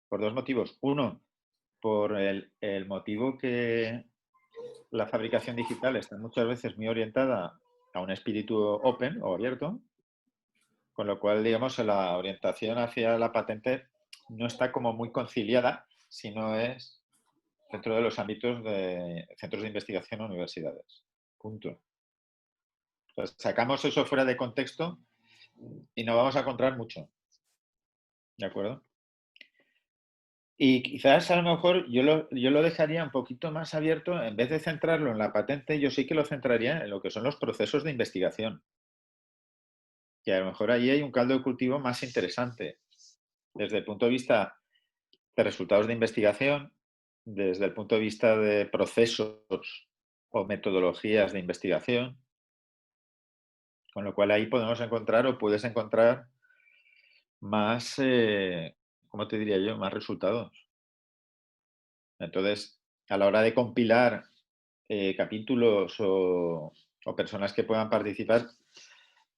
por dos motivos. Uno, por el motivo que la fabricación digital está muchas veces muy orientada a un espíritu open o abierto, con lo cual, digamos, la orientación hacia la patente no está como muy conciliada, sino es dentro de los ámbitos de centros de investigación o universidades. Punto. Entonces, sacamos eso fuera de contexto y no vamos a encontrar mucho. ¿De acuerdo? Y quizás a lo mejor yo lo dejaría un poquito más abierto, en vez de centrarlo en la patente, yo sí que lo centraría en lo que son los procesos de investigación. Que a lo mejor ahí hay un caldo de cultivo más interesante, desde el punto de vista de resultados de investigación, desde el punto de vista de procesos o metodologías de investigación, con lo cual ahí podemos encontrar o puedes encontrar más, ¿cómo te diría yo? Más resultados. Entonces, a la hora de compilar capítulos o personas que puedan participar,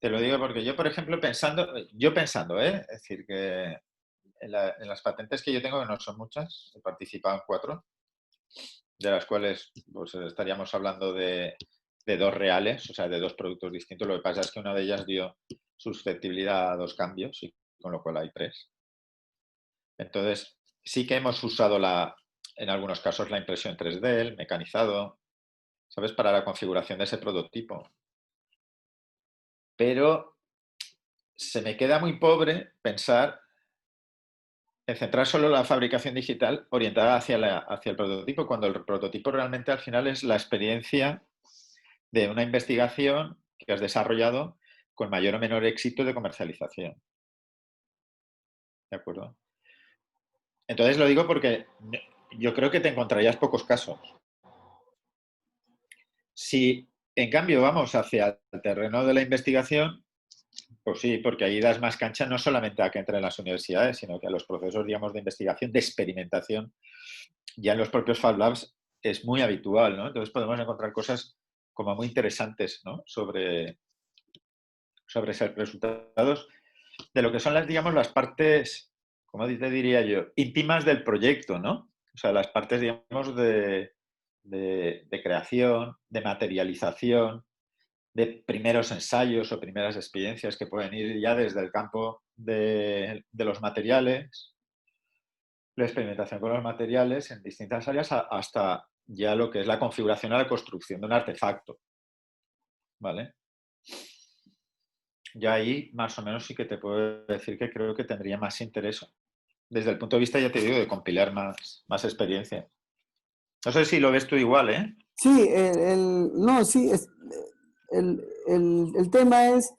te lo digo porque yo, por ejemplo, pensando, es decir, que en las patentes que yo tengo, que no son muchas, he participado en 4, de las cuales pues, estaríamos hablando de 2 reales, o sea, de 2 productos distintos. Lo que pasa es que una de ellas dio susceptibilidad a 2 cambios, y con lo cual hay 3. Entonces, sí que hemos usado en algunos casos la impresión 3D, el mecanizado, ¿sabes? Para la configuración de ese prototipo. Pero se me queda muy pobre pensar en centrar solo la fabricación digital orientada hacia el prototipo, cuando el prototipo realmente al final es la experiencia de una investigación que has desarrollado con mayor o menor éxito de comercialización. ¿De acuerdo? Entonces lo digo porque yo creo que te encontrarías pocos casos. Si en cambio vamos hacia el terreno de la investigación, pues sí, porque ahí das más cancha no solamente a que entren en las universidades, sino que a los procesos, digamos, de investigación, de experimentación, ya en los propios Fab Labs es muy habitual, ¿no? Entonces podemos encontrar cosas como muy interesantes, ¿no? sobre esos resultados de lo que son digamos, las partes, como te diría yo, íntimas del proyecto, ¿no? O sea, las partes, digamos, de creación, de materialización, de primeros ensayos o primeras experiencias que pueden ir ya desde el campo de los materiales, la experimentación con los materiales en distintas áreas, hasta ya lo que es la configuración o la construcción de un artefacto. ¿Vale? Yo ahí más o menos sí que te puedo decir que creo que tendría más interés desde el punto de vista, ya te digo, de compilar más experiencia. No sé si lo ves tú igual, ¿eh? Sí, no, sí, el tema es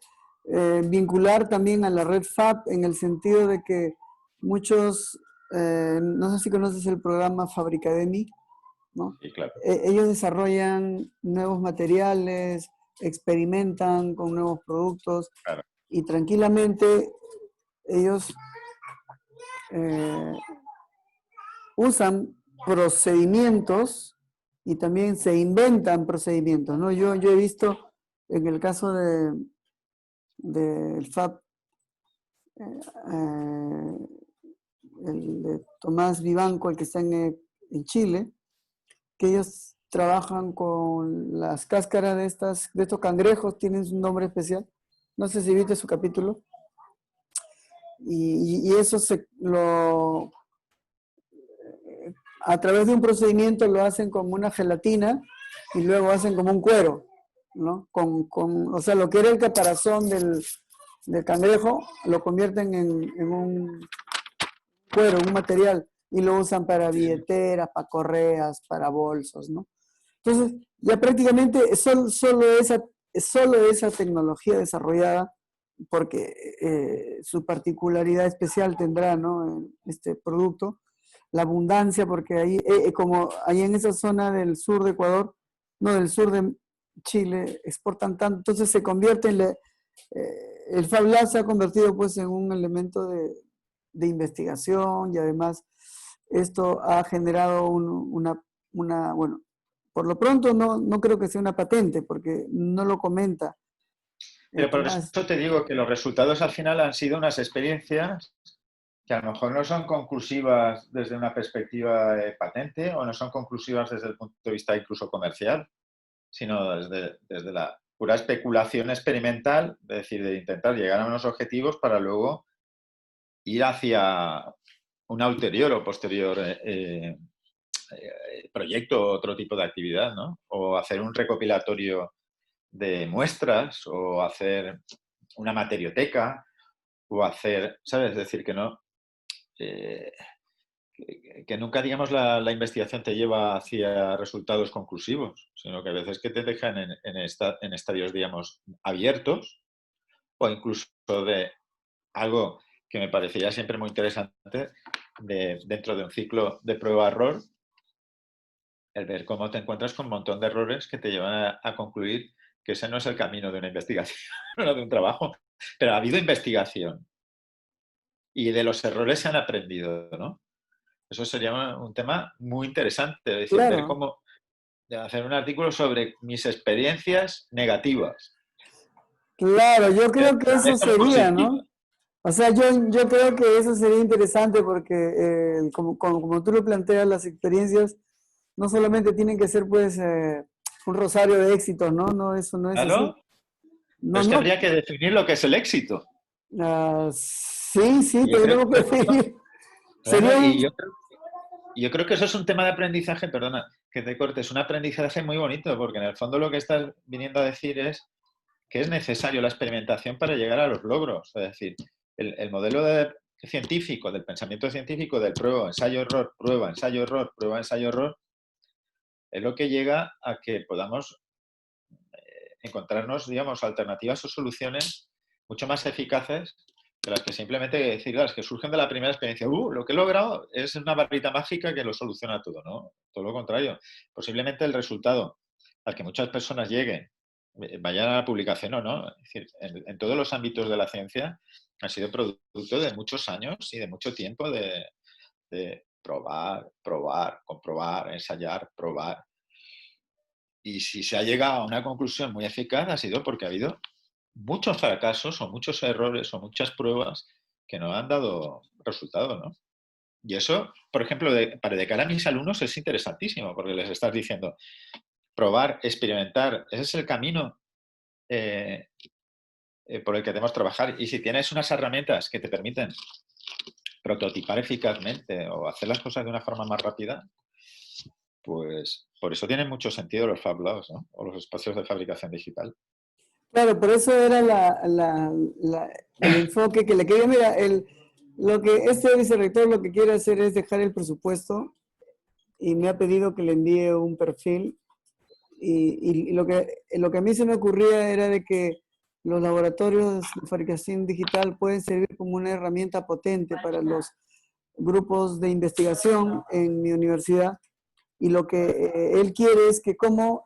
vincular también a la red FAB en el sentido de que muchos, no sé si conoces el programa Fabricademy, ¿no? Sí, claro. Ellos desarrollan nuevos materiales, experimentan con nuevos productos, Claro. y tranquilamente ellos usan procedimientos y también se inventan procedimientos, ¿no? Yo he visto en el caso del FAB, el de Tomás Vivanco, el que está en Chile, que ellos trabajan con las cáscaras de estos cangrejos, tienen un nombre especial. No sé si viste su capítulo. Y eso a través de un procedimiento lo hacen como una gelatina y luego hacen como un cuero, ¿no? O sea, lo que era el caparazón del cangrejo lo convierten en un cuero, un material, y lo usan para billeteras, para correas, para bolsos, ¿no? Entonces, ya prácticamente es solo esa tecnología desarrollada, porque su particularidad especial tendrá, ¿no? Este producto, la abundancia, porque ahí, como ahí en esa zona del sur de Ecuador, no, del sur de Chile, exportan tanto, entonces se convierte el Fab Lab se ha convertido pues en un elemento de investigación, y además esto ha generado bueno, por lo pronto no creo que sea una patente, porque no lo comenta. Pero por eso te digo que los resultados al final han sido unas experiencias que a lo mejor no son conclusivas desde una perspectiva patente o no son conclusivas desde el punto de vista incluso comercial, sino desde la pura especulación experimental, es decir, de intentar llegar a unos objetivos para luego ir hacia un ulterior o posterior proyecto o otro tipo de actividad, ¿no? O hacer un recopilatorio de muestras o hacer una materioteca o hacer, ¿sabes? Es decir, que no... que nunca, digamos, la investigación te lleva hacia resultados conclusivos, sino que a veces que te dejan en estadios, digamos, abiertos o incluso de algo que me parecía siempre muy interesante dentro de un ciclo de prueba-error, el ver cómo te encuentras con un montón de errores que te llevan a concluir que ese no es el camino de una investigación, no de un trabajo, pero ha habido investigación y de los errores se han aprendido, ¿no? Eso sería un tema muy interesante, es decir, ver Claro, cómo hacer un artículo sobre mis experiencias negativas. claro, yo Pero creo que a eso veces son sería, ¿no? positivas. O sea, yo creo que eso sería interesante porque, como tú lo planteas, las experiencias no solamente tienen que ser, pues, un rosario de éxitos, ¿no? No, eso no es así. Claro, pero No, es que no. habría que definir lo que es el éxito. Sí, sí, Y yo creo tendremos que que eso, definir. claro, Sería un... y yo creo que eso es un tema de aprendizaje, perdona, que te cortes, un aprendizaje muy bonito, porque en el fondo lo que estás viniendo a decir es que es necesario la experimentación para llegar a los logros. Es decir, el modelo científico, del pensamiento científico, del prueba, ensayo, error, prueba, ensayo, error, prueba, ensayo, error, es lo que llega a que podamos encontrarnos, digamos, alternativas o soluciones mucho más eficaces de las que simplemente decir, las que surgen de la primera experiencia. Lo que he logrado es una varita mágica que lo soluciona todo, ¿no? Todo lo contrario. Posiblemente el resultado al que muchas personas lleguen, vayan a la publicación o no, es decir, en todos los ámbitos de la ciencia, ha sido producto de muchos años y de mucho tiempo de probar, probar, comprobar, ensayar, probar. Y si se ha llegado a una conclusión muy eficaz ha sido porque ha habido muchos fracasos o muchos errores o muchas pruebas que no han dado resultado, ¿no? Y eso, por ejemplo, para de cara a mis alumnos es interesantísimo porque les estás diciendo probar, experimentar, ese es el camino por el que debemos trabajar. Y si tienes unas herramientas que te permiten prototipar eficazmente o hacer las cosas de una forma más rápida, pues por eso tienen mucho sentido los Fab Labs, ¿no? O los espacios de fabricación digital. Claro, por eso era el enfoque que le quería. Mira, lo que este vicerrector lo que quiere hacer es dejar el presupuesto y me ha pedido que le envíe un perfil y lo que a mí se me ocurría era de que los laboratorios de fabricación digital pueden servir como una herramienta potente para los grupos de investigación en mi universidad y lo que él quiere es que como,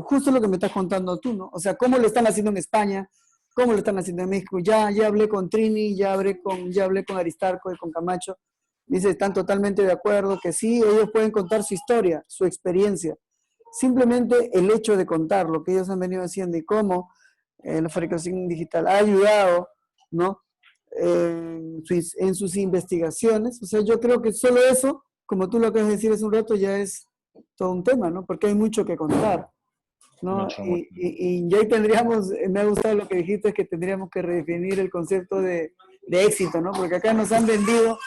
justo lo que me estás contando tú, ¿no? O sea, cómo lo están haciendo en España, cómo lo están haciendo en México. Ya hablé con Trini, ya hablé con Aristarco y con Camacho. Dice, están totalmente de acuerdo que sí, ellos pueden contar su historia, su experiencia. Simplemente el hecho de contar lo que ellos han venido haciendo y cómo la fabricación digital ha ayudado, ¿no? En sus investigaciones. O sea, yo creo que solo eso, como tú lo acabas de decir hace un rato, ya es todo un tema, ¿no? Porque hay mucho que contar, ¿no? Mucho, mucho. Y ya ahí tendríamos, me ha gustado lo que dijiste, es que tendríamos que redefinir el concepto de éxito, ¿no? Porque acá nos han vendido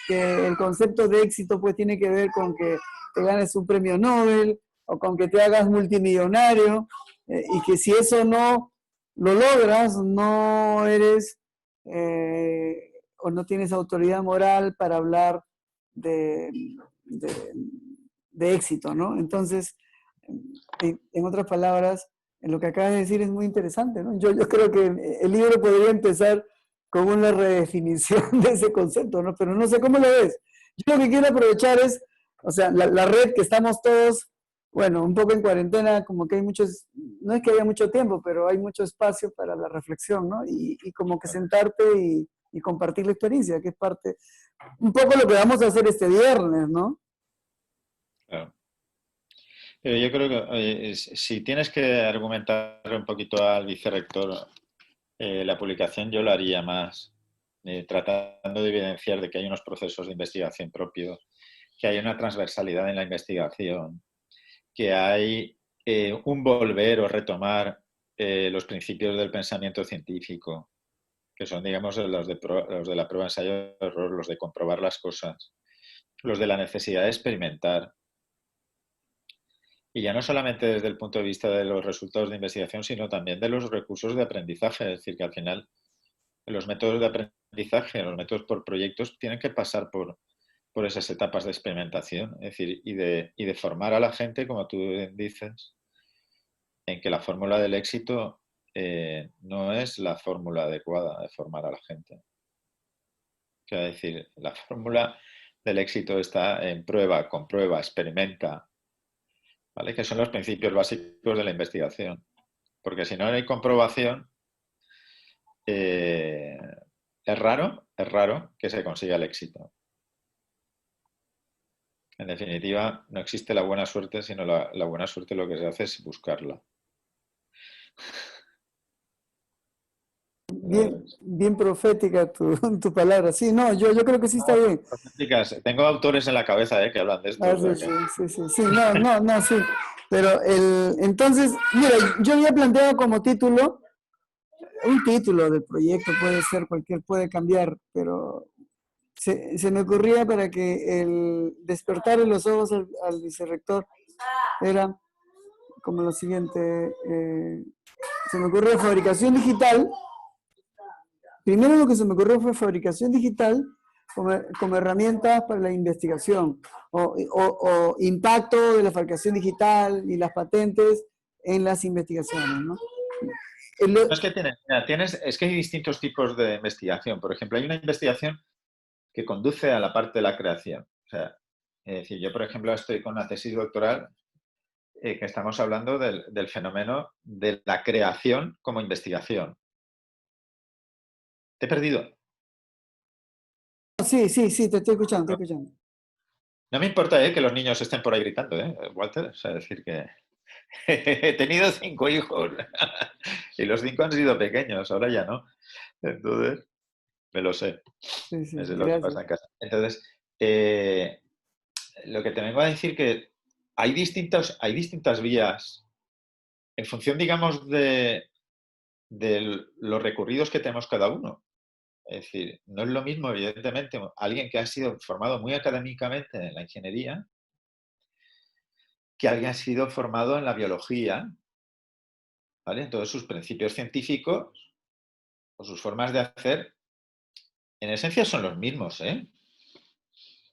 que el concepto de éxito pues tiene que ver con que te ganes un premio Nobel o con que te hagas multimillonario y que si eso no lo logras, no eres o no tienes autoridad moral para hablar de, de, de éxito, ¿no? Entonces, en otras palabras, en lo que acabas de decir es muy interesante, ¿no? Yo creo que el libro podría empezar con una redefinición de ese concepto, ¿no? Pero no sé cómo lo ves. Yo lo que quiero aprovechar es, o sea, la red que estamos todos, bueno, un poco en cuarentena, como que hay muchos, no es que haya mucho tiempo, pero hay mucho espacio para la reflexión, ¿no? Y como que sentarte y compartir la experiencia, que es parte, un poco lo que vamos a hacer este viernes, ¿no? Claro. Pero yo creo que si tienes que argumentar un poquito al vicerrector, la publicación yo lo haría más tratando de evidenciar de que hay unos procesos de investigación propios, que hay una transversalidad en la investigación, que hay un volver o retomar los principios del pensamiento científico, que son, digamos, los de la prueba, ensayo, error, los de comprobar las cosas, los de la necesidad de experimentar. Y ya no solamente desde el punto de vista de los resultados de investigación, sino también de los recursos de aprendizaje. Es decir, que al final los métodos de aprendizaje, los métodos por proyectos, tienen que pasar por esas etapas de experimentación. Es decir, y de formar a la gente, como tú dices, en que la fórmula del éxito no es la fórmula adecuada de formar a la gente. Es decir, la fórmula del éxito está en prueba, comprueba, experimenta, ¿vale? Que son los principios básicos de la investigación. Porque si no hay comprobación, es raro que se consiga el éxito. En definitiva, no existe la buena suerte, sino la buena suerte lo que se hace es buscarla. Bien profética tu palabra. Sí, no, yo creo que sí está bien. Tengo autores en la cabeza que hablan de esto. Sí. No, sí. Pero entonces, mira, yo había planteado como título, un título del proyecto puede ser puede cambiar, pero se me ocurría para que el despertar en los ojos al vicerrector era como lo siguiente, se me ocurrió fabricación digital. Primero lo que se me ocurrió fue fabricación digital como herramienta para la investigación o impacto de la fabricación digital y las patentes en las investigaciones, ¿no? Es que hay distintos tipos de investigación. Por ejemplo, hay una investigación que conduce a la parte de la creación. O sea, es decir, yo, por ejemplo, estoy con una tesis doctoral que estamos hablando del fenómeno de la creación como investigación. ¿Te he perdido? Sí, te estoy escuchando, No me importa que los niños estén por ahí gritando, Walter. O sea, es decir que he tenido 5 hijos y los 5 han sido pequeños, ahora ya no. Entonces, me lo sé. Sí, Es lo que pasa en casa. Entonces, lo que te vengo a decir que hay distintas vías en función, digamos, de los recorridos que tenemos cada uno. Es decir, no es lo mismo, evidentemente, alguien que ha sido formado muy académicamente en la ingeniería que alguien que ha sido formado en la biología, ¿vale? Entonces, sus principios científicos o sus formas de hacer, en esencia, son los mismos, O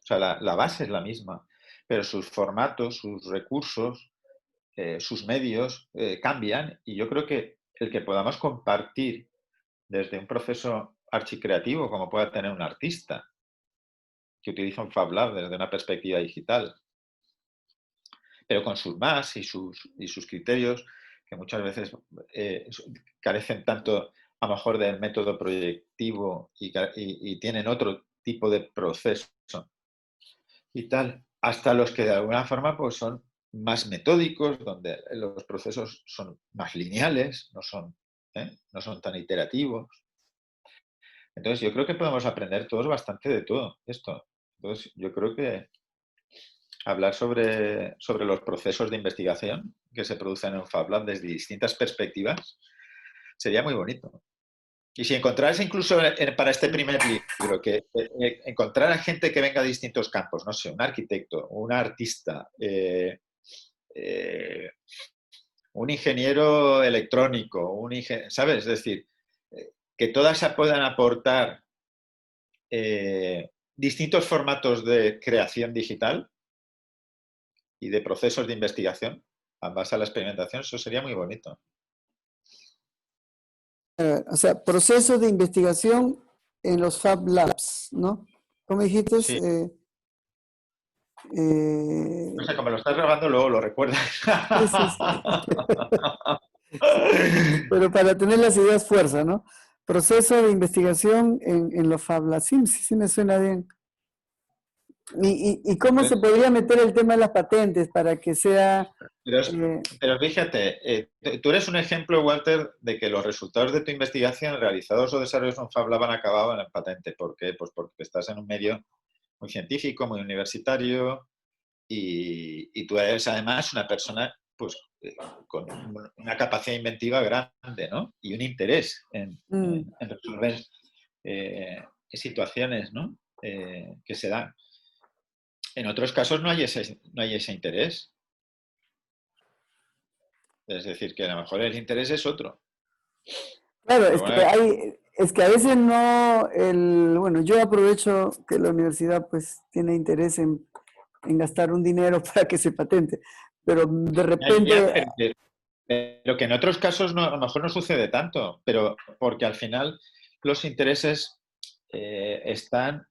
sea, la base es la misma, pero sus formatos, sus recursos, sus medios cambian, y yo creo que el que podamos compartir desde un proceso archicreativo como pueda tener un artista que utiliza un Fab Lab desde una perspectiva digital, pero con sus más y sus criterios que muchas veces carecen tanto a lo mejor del método proyectivo y tienen otro tipo de proceso y tal, hasta los que de alguna forma pues son más metódicos, donde los procesos son más lineales, no son tan iterativos. Entonces yo creo que podemos aprender todos bastante de todo esto. Entonces yo creo que hablar sobre los procesos de investigación que se producen en un Fab Lab desde distintas perspectivas sería muy bonito. Y si encontraras incluso para este primer libro, que encontrar a gente que venga de distintos campos, no sé, un arquitecto, un artista, un ingeniero electrónico, ¿sabes? Es decir, que todas puedan aportar distintos formatos de creación digital y de procesos de investigación en base a la experimentación, eso sería muy bonito. O sea, procesos de investigación en los Fab Labs, ¿no? ¿Cómo dijiste? Sí. No sé, como lo estás grabando, luego lo recuerdas. Sí. Pero para tener las ideas fuerza, ¿no? Proceso de investigación en los Fab Labs. Sí, me suena bien. ¿Y cómo se podría meter el tema de las patentes para que sea... Pero, eh, pero fíjate, tú eres un ejemplo, Walter, de que los resultados de tu investigación realizados o desarrollados en FabLab han acabado en la patente. ¿Por qué? Pues porque estás en un medio muy científico, muy universitario y tú eres además una persona pues, con una capacidad inventiva grande, ¿no? Y un interés en resolver situaciones, ¿no? Que se dan. En otros casos no hay ese interés. Es decir, que a lo mejor el interés es otro. Claro, Pero bueno, es que a veces no, bueno, yo aprovecho que la universidad pues tiene interés en gastar un dinero para que se patente, pero de repente, pero que en otros casos a lo mejor no sucede tanto, pero porque al final los intereses están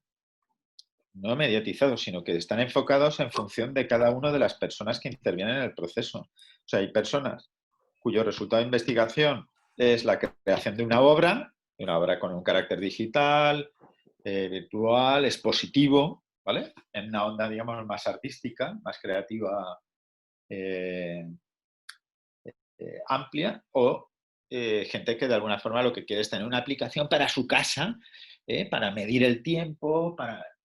no mediatizados, sino que están enfocados en función de cada una de las personas que intervienen en el proceso. O sea, hay personas cuyo resultado de investigación es la creación de una obra con un carácter digital, virtual, expositivo, ¿vale? En una onda, digamos, más artística, más creativa, eh, amplia, o gente que de alguna forma lo que quiere es tener una aplicación para su casa, para medir el tiempo,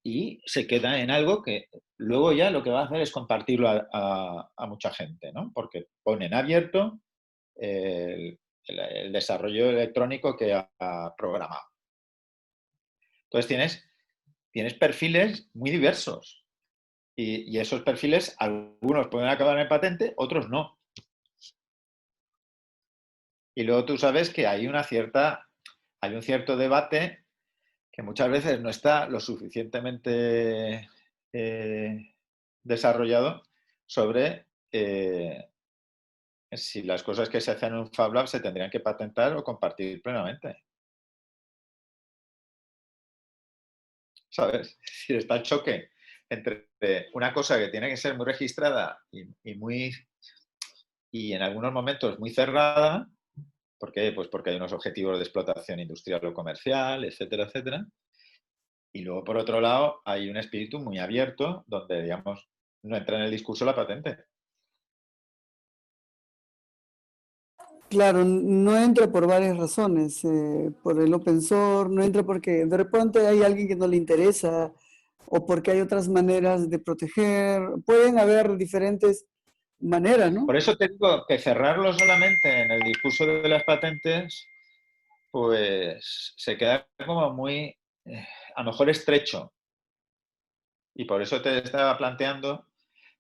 y se queda en algo que luego ya lo que va a hacer es compartirlo a mucha gente, ¿no? Porque pone en abierto el desarrollo electrónico que ha programado. Entonces tienes perfiles muy diversos y esos perfiles, algunos pueden acabar en patente, otros no. Y luego tú sabes que hay un cierto debate que muchas veces no está lo suficientemente desarrollado sobre si las cosas que se hacen en un Fab Lab se tendrían que patentar o compartir plenamente. ¿Sabes? Si está el choque entre una cosa que tiene que ser muy registrada y en algunos momentos muy cerrada. ¿Por qué? Pues porque hay unos objetivos de explotación industrial o comercial, etcétera, etcétera. Y luego, por otro lado, hay un espíritu muy abierto donde, digamos, no entra en el discurso la patente. claro, no entra por varias razones, por el open source, no entra porque de repente hay alguien que no le interesa o porque hay otras maneras de proteger, pueden haber diferentes maneras, ¿no? Por eso te digo que cerrarlo solamente en el discurso de las patentes, pues se queda como muy, a lo mejor estrecho. Y por eso te estaba planteando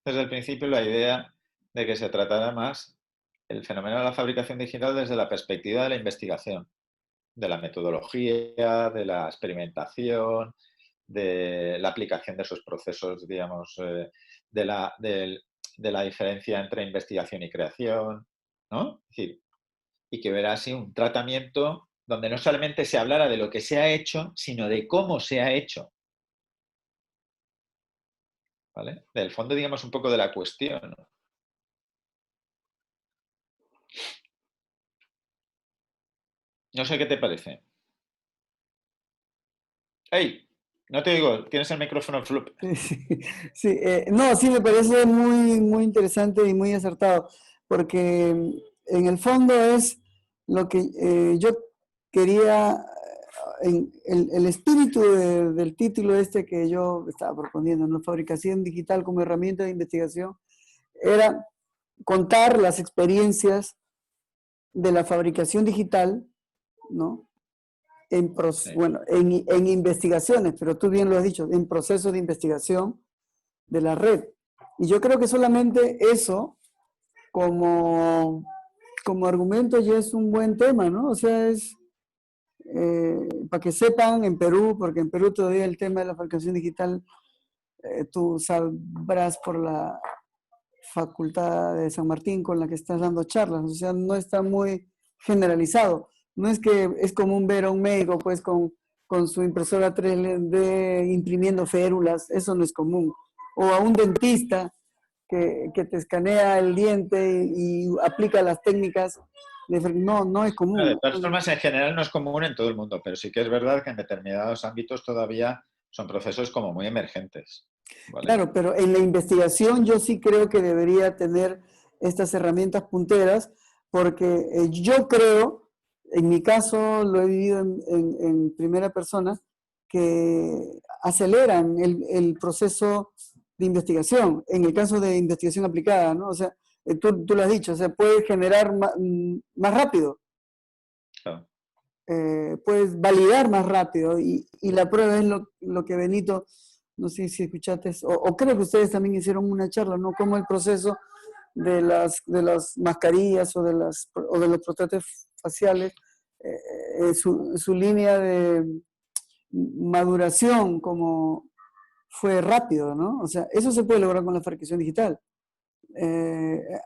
desde el principio la idea de que se tratara más el fenómeno de la fabricación digital desde la perspectiva de la investigación, de la metodología, de la experimentación, de la aplicación de esos procesos, digamos, de la diferencia entre investigación y creación, ¿no? Es decir, y que hubiera así un tratamiento donde no solamente se hablara de lo que se ha hecho, sino de cómo se ha hecho, ¿vale? Del fondo, digamos, un poco de la cuestión, ¿no? No sé qué te parece. ¡Hey! No te digo, tienes el micrófono flip. Sí, sí, no, sí me parece muy, muy interesante y muy acertado, porque en el fondo es lo que yo quería, en el espíritu del título este que yo estaba proponiendo, ¿no? Fabricación digital como herramienta de investigación, era contar las experiencias de la fabricación digital, ¿no? Sí. Bueno, en investigaciones, pero tú bien lo has dicho, en procesos de investigación de la red. Y yo creo que solamente eso como argumento ya es un buen tema, ¿no? O sea, es para que sepan en Perú, porque en Perú todavía el tema de la fabricación digital, tú sabrás por la Facultad de San Martín con la que estás dando charlas, o sea, no está muy generalizado. No es que es común ver a un médico pues con su impresora 3D imprimiendo férulas, eso no es común. O a un dentista que te escanea el diente y aplica las técnicas, no, no es De común. todas formas, en general no es común en todo el mundo, pero sí que es verdad que en determinados ámbitos todavía son procesos como muy emergentes. ¿vale? Claro, pero en la investigación yo sí creo que debería tener estas herramientas punteras, porque yo creo, en mi caso lo he vivido en primera persona, que aceleran el proceso de investigación, en el caso de investigación aplicada, ¿no? O sea, tú lo has dicho, o sea, puedes generar más rápido, Claro. puedes validar más rápido, y la prueba es lo que Benito, no sé si escuchaste, o creo que ustedes también hicieron una charla, ¿no? Cómo el proceso de las mascarillas o de los prótesis faciales, su línea de maduración como fue rápido, ¿no? O sea, eso se puede lograr con la fabricación digital.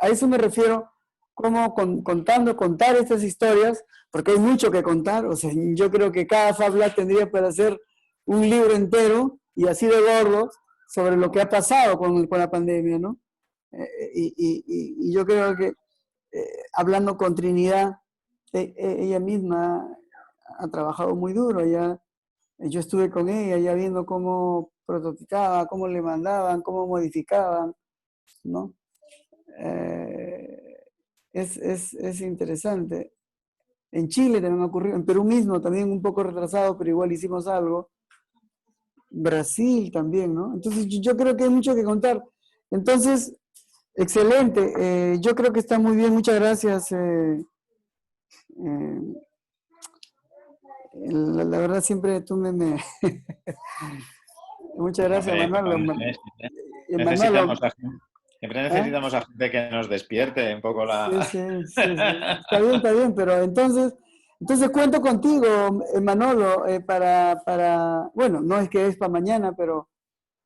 A eso me refiero, como contar estas historias, porque hay mucho que contar. O sea, yo creo que cada Fab Lab tendría para hacer un libro entero y así de gordo sobre lo que ha pasado con la pandemia, ¿no? Y yo creo que hablando con Trinidad, ella misma ha trabajado muy duro. Yo estuve con ella ya viendo cómo prototipaba, cómo le mandaban, cómo modificaban, ¿no? Es interesante. En Chile también ocurrió, en Perú mismo también un poco retrasado, pero igual hicimos algo. Brasil también, ¿no? Entonces yo creo que hay mucho que contar. Entonces, excelente. Yo creo que está muy bien. Muchas gracias. La verdad siempre tú Muchas gracias, Hombre, Manolo. necesitamos Manolo, siempre ¿eh? necesitamos a gente que nos despierte un poco Sí, la... sí, sí, sí. Está bien, pero entonces cuento contigo, Manolo, bueno, no es que es para mañana, pero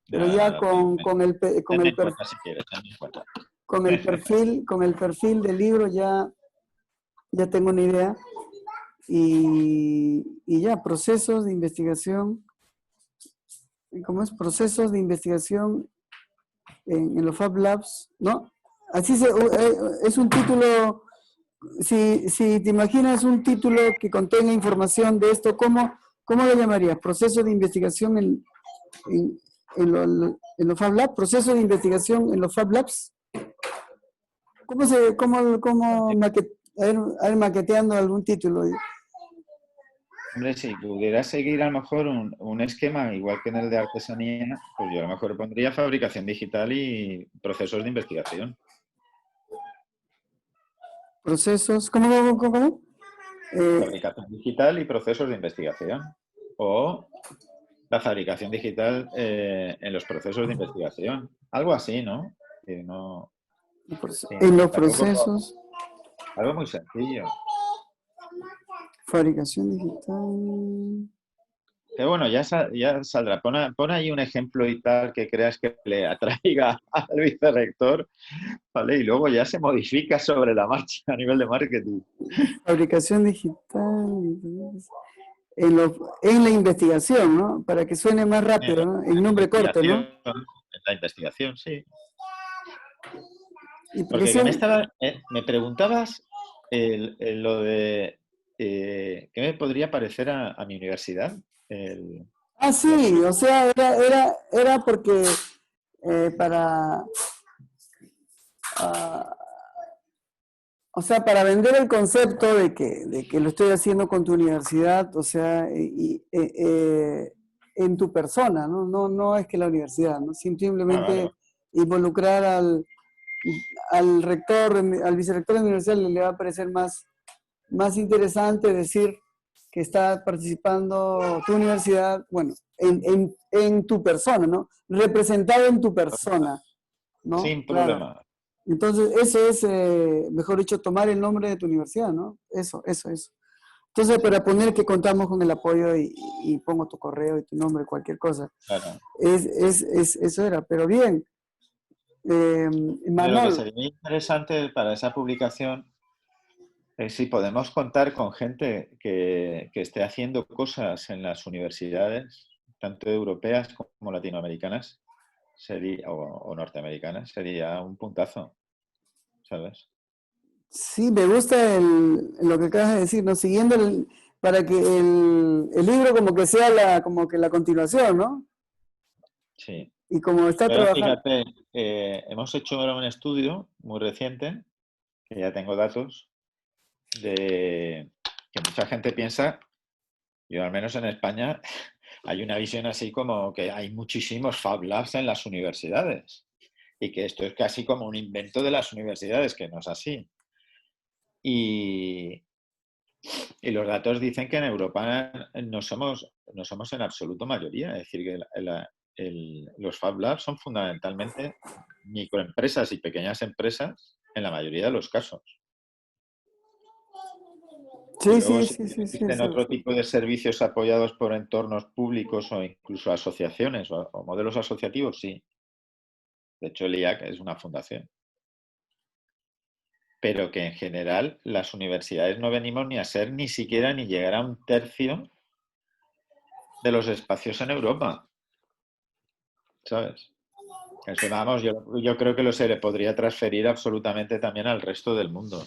Nada, ya nada, con tenme el, en cuenta si quieres, tenme en cuenta. con el perfil del libro ya tengo una idea, y ya, procesos de investigación, ¿cómo es? Procesos de investigación en los Fab Labs, ¿no? Es un título. Si te imaginas un título que contenga información de esto, ¿cómo lo llamarías? ¿Proceso de investigación en los Fab Labs? ¿Proceso de investigación en los Fab Labs? A ver, maqueteando algún título? Hombre, si pudiera seguir a lo mejor un esquema igual que en el de artesanía, pues yo a lo mejor pondría fabricación digital y procesos de investigación. Procesos, ¿cómo? Fabricación digital y procesos de investigación. O la fabricación digital en los procesos de investigación. Algo así, ¿no? En los Tampoco, procesos, algo muy sencillo. fabricación digital. Pero bueno, ya saldrá. Pon ahí un ejemplo y tal que creas que le atraiga al vicerrector, ¿vale? Y luego ya se modifica sobre la marcha a nivel de marketing. Fabricación digital. En la investigación, ¿no? Para que suene más rápido, ¿no? En nombre corto, ¿no? En la investigación, sí. Y Porque me preguntabas lo de qué me podría parecer a mi universidad. Sí, o sea, era porque para, ah, o sea, para vender el concepto de que lo estoy haciendo con tu universidad, o sea, en tu persona, ¿no? No es que la universidad, ¿no? Vale. Simplemente involucrar al rector, al vicerrector de la universidad le va a parecer más interesante decir que está participando tu universidad, bueno, en tu persona, ¿no? Representado en tu persona, ¿no? Sin Claro. problema. Entonces, eso es, mejor dicho, tomar el nombre de tu universidad, ¿no? Eso. Entonces, para poner que contamos con el apoyo y pongo tu correo y tu nombre, cualquier cosa. Claro. Eso era, pero bien. Pero lo que Manol, sería interesante para esa publicación es si podemos contar con gente que esté haciendo cosas en las universidades, tanto europeas como latinoamericanas, o norteamericanas, sería un puntazo, ¿sabes? sí, me gusta lo que acabas de decir, ¿no? Siguiendo para que el libro como que sea como que la continuación, ¿no? Sí. Y como está Pero trabajando, fíjate, hemos hecho ahora un estudio muy reciente, que ya tengo datos, de que mucha gente piensa, yo al menos en España, hay una visión así como que hay muchísimos Fab Labs en las universidades y que esto es casi como un invento de las universidades, que no es así. Y, y los datos dicen que en Europa no somos en absoluto mayoría. Es decir, que los Fab Labs son fundamentalmente microempresas y pequeñas empresas en la mayoría de los casos. Y sí, luego sí, sí sí, que sí, sí, existen eso. otro tipo de servicios apoyados por entornos públicos o incluso asociaciones o modelos asociativos, sí. De hecho, el IAC es una fundación. Pero que en general las universidades no venimos ni a ser ni siquiera ni llegar a un tercio de los espacios en Europa, ¿sabes? Eso, vamos, yo creo que se le podría transferir absolutamente también al resto del mundo.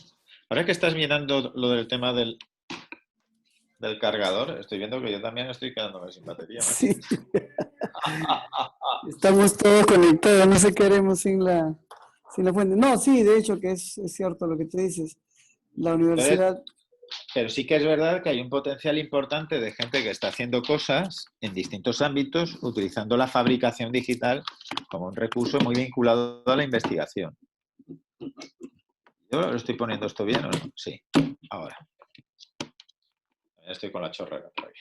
Ahora que estás mirando lo del tema del cargador, estoy viendo que yo también estoy quedándome sin batería, macho. Sí, estamos todos conectados, no sé qué haremos sin la fuente. No, sí, de hecho que es cierto lo que tú dices. La Entonces, universidad, pero sí que es verdad que hay un potencial importante de gente que está haciendo cosas en distintos ámbitos utilizando la fabricación digital como un recurso muy vinculado a la investigación. ¿Yo lo estoy poniendo esto bien o no? Sí, ahora. Estoy con la chorrera por aquí.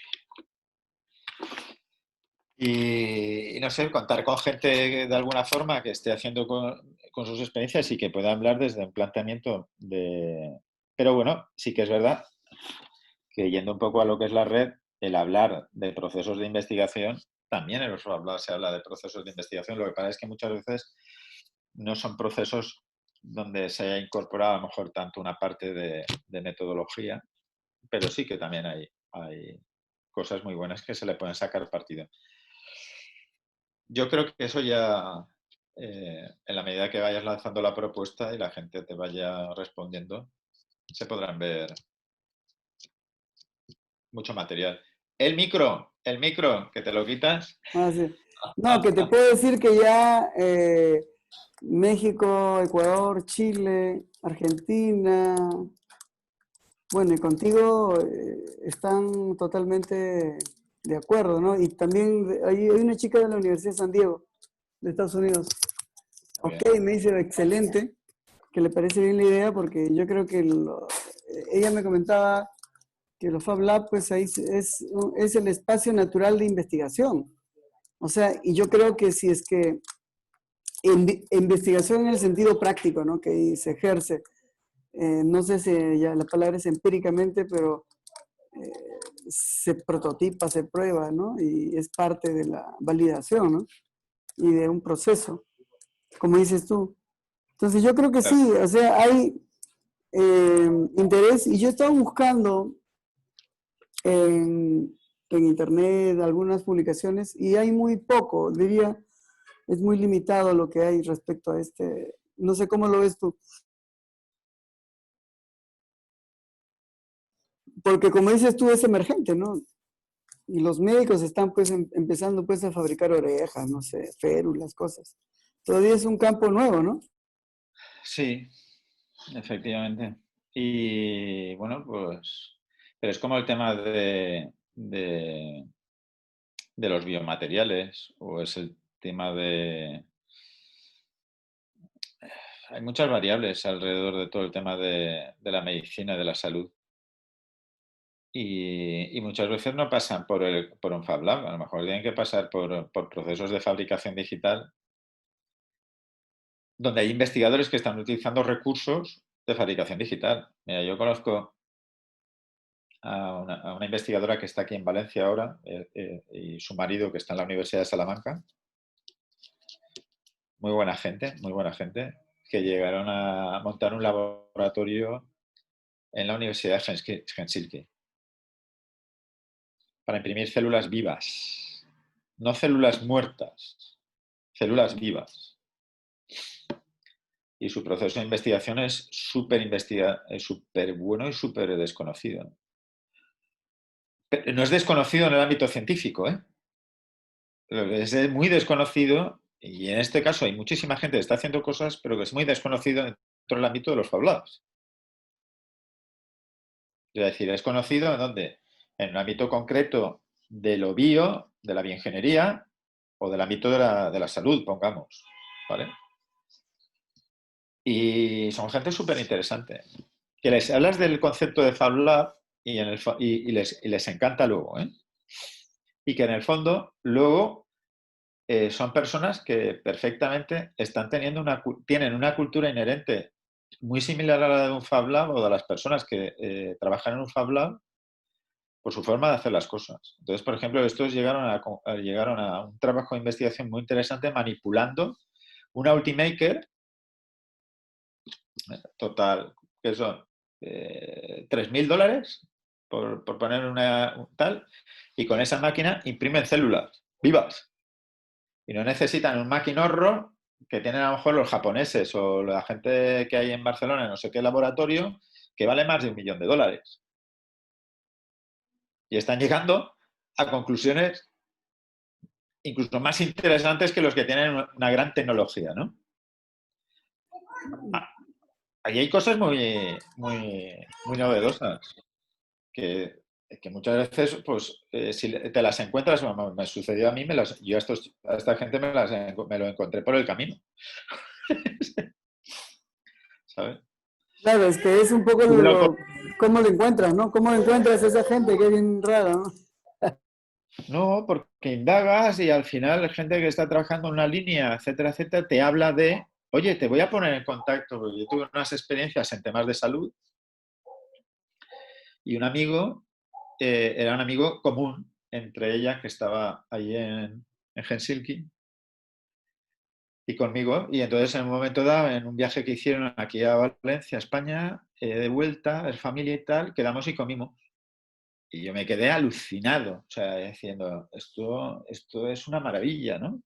Y no sé, contar con gente de alguna forma que esté haciendo con sus experiencias y que pueda hablar desde un planteamiento de... Pero bueno, sí que es verdad que yendo un poco a lo que es la red, el hablar de procesos de investigación, también en los hablar se habla de procesos de investigación, lo que pasa es que muchas veces no son procesos donde se haya incorporado a lo mejor tanto una parte de metodología, pero sí que también hay cosas muy buenas que se le pueden sacar partido. Yo creo que eso ya, en la medida que vayas lanzando la propuesta y la gente te vaya respondiendo, se podrán ver mucho material. El micro, que te lo quitas. ah, sí. No, que te puedo decir que ya México, Ecuador, Chile, Argentina, bueno, y contigo están totalmente de acuerdo, ¿no? Y también hay una chica de la Universidad de San Diego, de Estados Unidos. Muy Ok, bien. me dice excelente, que le parece bien la idea, porque yo creo que ella me comentaba que los Fab Lab, pues ahí es el espacio natural de investigación. O sea, y yo creo que si es que investigación en el sentido práctico, ¿no? Que se ejerce, no sé si ya la palabra es empíricamente, pero se prototipa, se prueba, ¿no? Y es parte de la validación, ¿no? Y de un proceso, como dices tú. Entonces yo creo que sí, o sea, hay interés y yo estaba buscando en internet algunas publicaciones y hay muy poco, diría, es muy limitado lo que hay respecto a este, no sé cómo lo ves tú, porque como dices tú es emergente, ¿no? Y los médicos están pues empezando pues a fabricar orejas, no sé, férulas, cosas. Todavía es un campo nuevo, ¿no? Sí, efectivamente. Y bueno, pues, pero es como el tema de los biomateriales o es el tema de... Hay muchas variables alrededor de todo el tema de la medicina y de la salud. Y muchas veces no pasan por un Fab Lab, a lo mejor tienen que pasar por procesos de fabricación digital donde hay investigadores que están utilizando recursos de fabricación digital. Mira, yo conozco a una investigadora que está aquí en Valencia ahora y su marido que está en la Universidad de Salamanca. Muy buena gente, que llegaron a montar un laboratorio en la Universidad de Helsinki para imprimir células vivas, no células muertas, células vivas. Y su proceso de investigación es súper bueno y súper desconocido. Pero no es desconocido en el ámbito científico, ¿eh? Es muy desconocido Y en este caso hay muchísima gente que está haciendo cosas, pero que es muy desconocido dentro del ámbito de los Fab Labs. Es decir, es conocido en dónde, en un ámbito concreto de lo bio, de la bioingeniería o del ámbito de la salud, pongamos. ¿Vale? Y son gente súper interesante. Que les hablas del concepto de Fab Lab y les encanta luego. ¿Eh? Y que en el fondo luego son personas que perfectamente tienen una cultura inherente muy similar a la de un Fab Lab o de las personas que trabajan en un Fab Lab por su forma de hacer las cosas. Entonces, por ejemplo, estos llegaron a un trabajo de investigación muy interesante manipulando una Ultimaker total, que son $3.000 por poner un tal, y con esa máquina imprimen células vivas. Y no necesitan un maquinorro que tienen a lo mejor los japoneses o la gente que hay en Barcelona, en no sé qué laboratorio, que vale más de $1.000.000. Y están llegando a conclusiones incluso más interesantes que los que tienen una gran tecnología, ¿no? Ahí hay cosas muy, muy, muy novedosas que muchas veces, pues, si te las encuentras, me sucedió a mí, yo a esta gente me lo encontré por el camino, ¿sabes? Claro, es que es un poco cómo lo encuentras, ¿no? ¿Cómo encuentras a esa gente que es bien rara, ¿no? No, porque indagas y al final la gente que está trabajando en una línea, etcétera, etcétera, te habla de, oye, te voy a poner en contacto, porque yo tuve unas experiencias en temas de salud y un amigo, era un amigo común entre ella que estaba allí en Helsinki y conmigo. Y entonces en un momento dado, en un viaje que hicieron aquí a Valencia, España, de vuelta, de familia y tal, quedamos y comimos. Y yo me quedé alucinado, o sea, diciendo, esto es una maravilla, ¿no?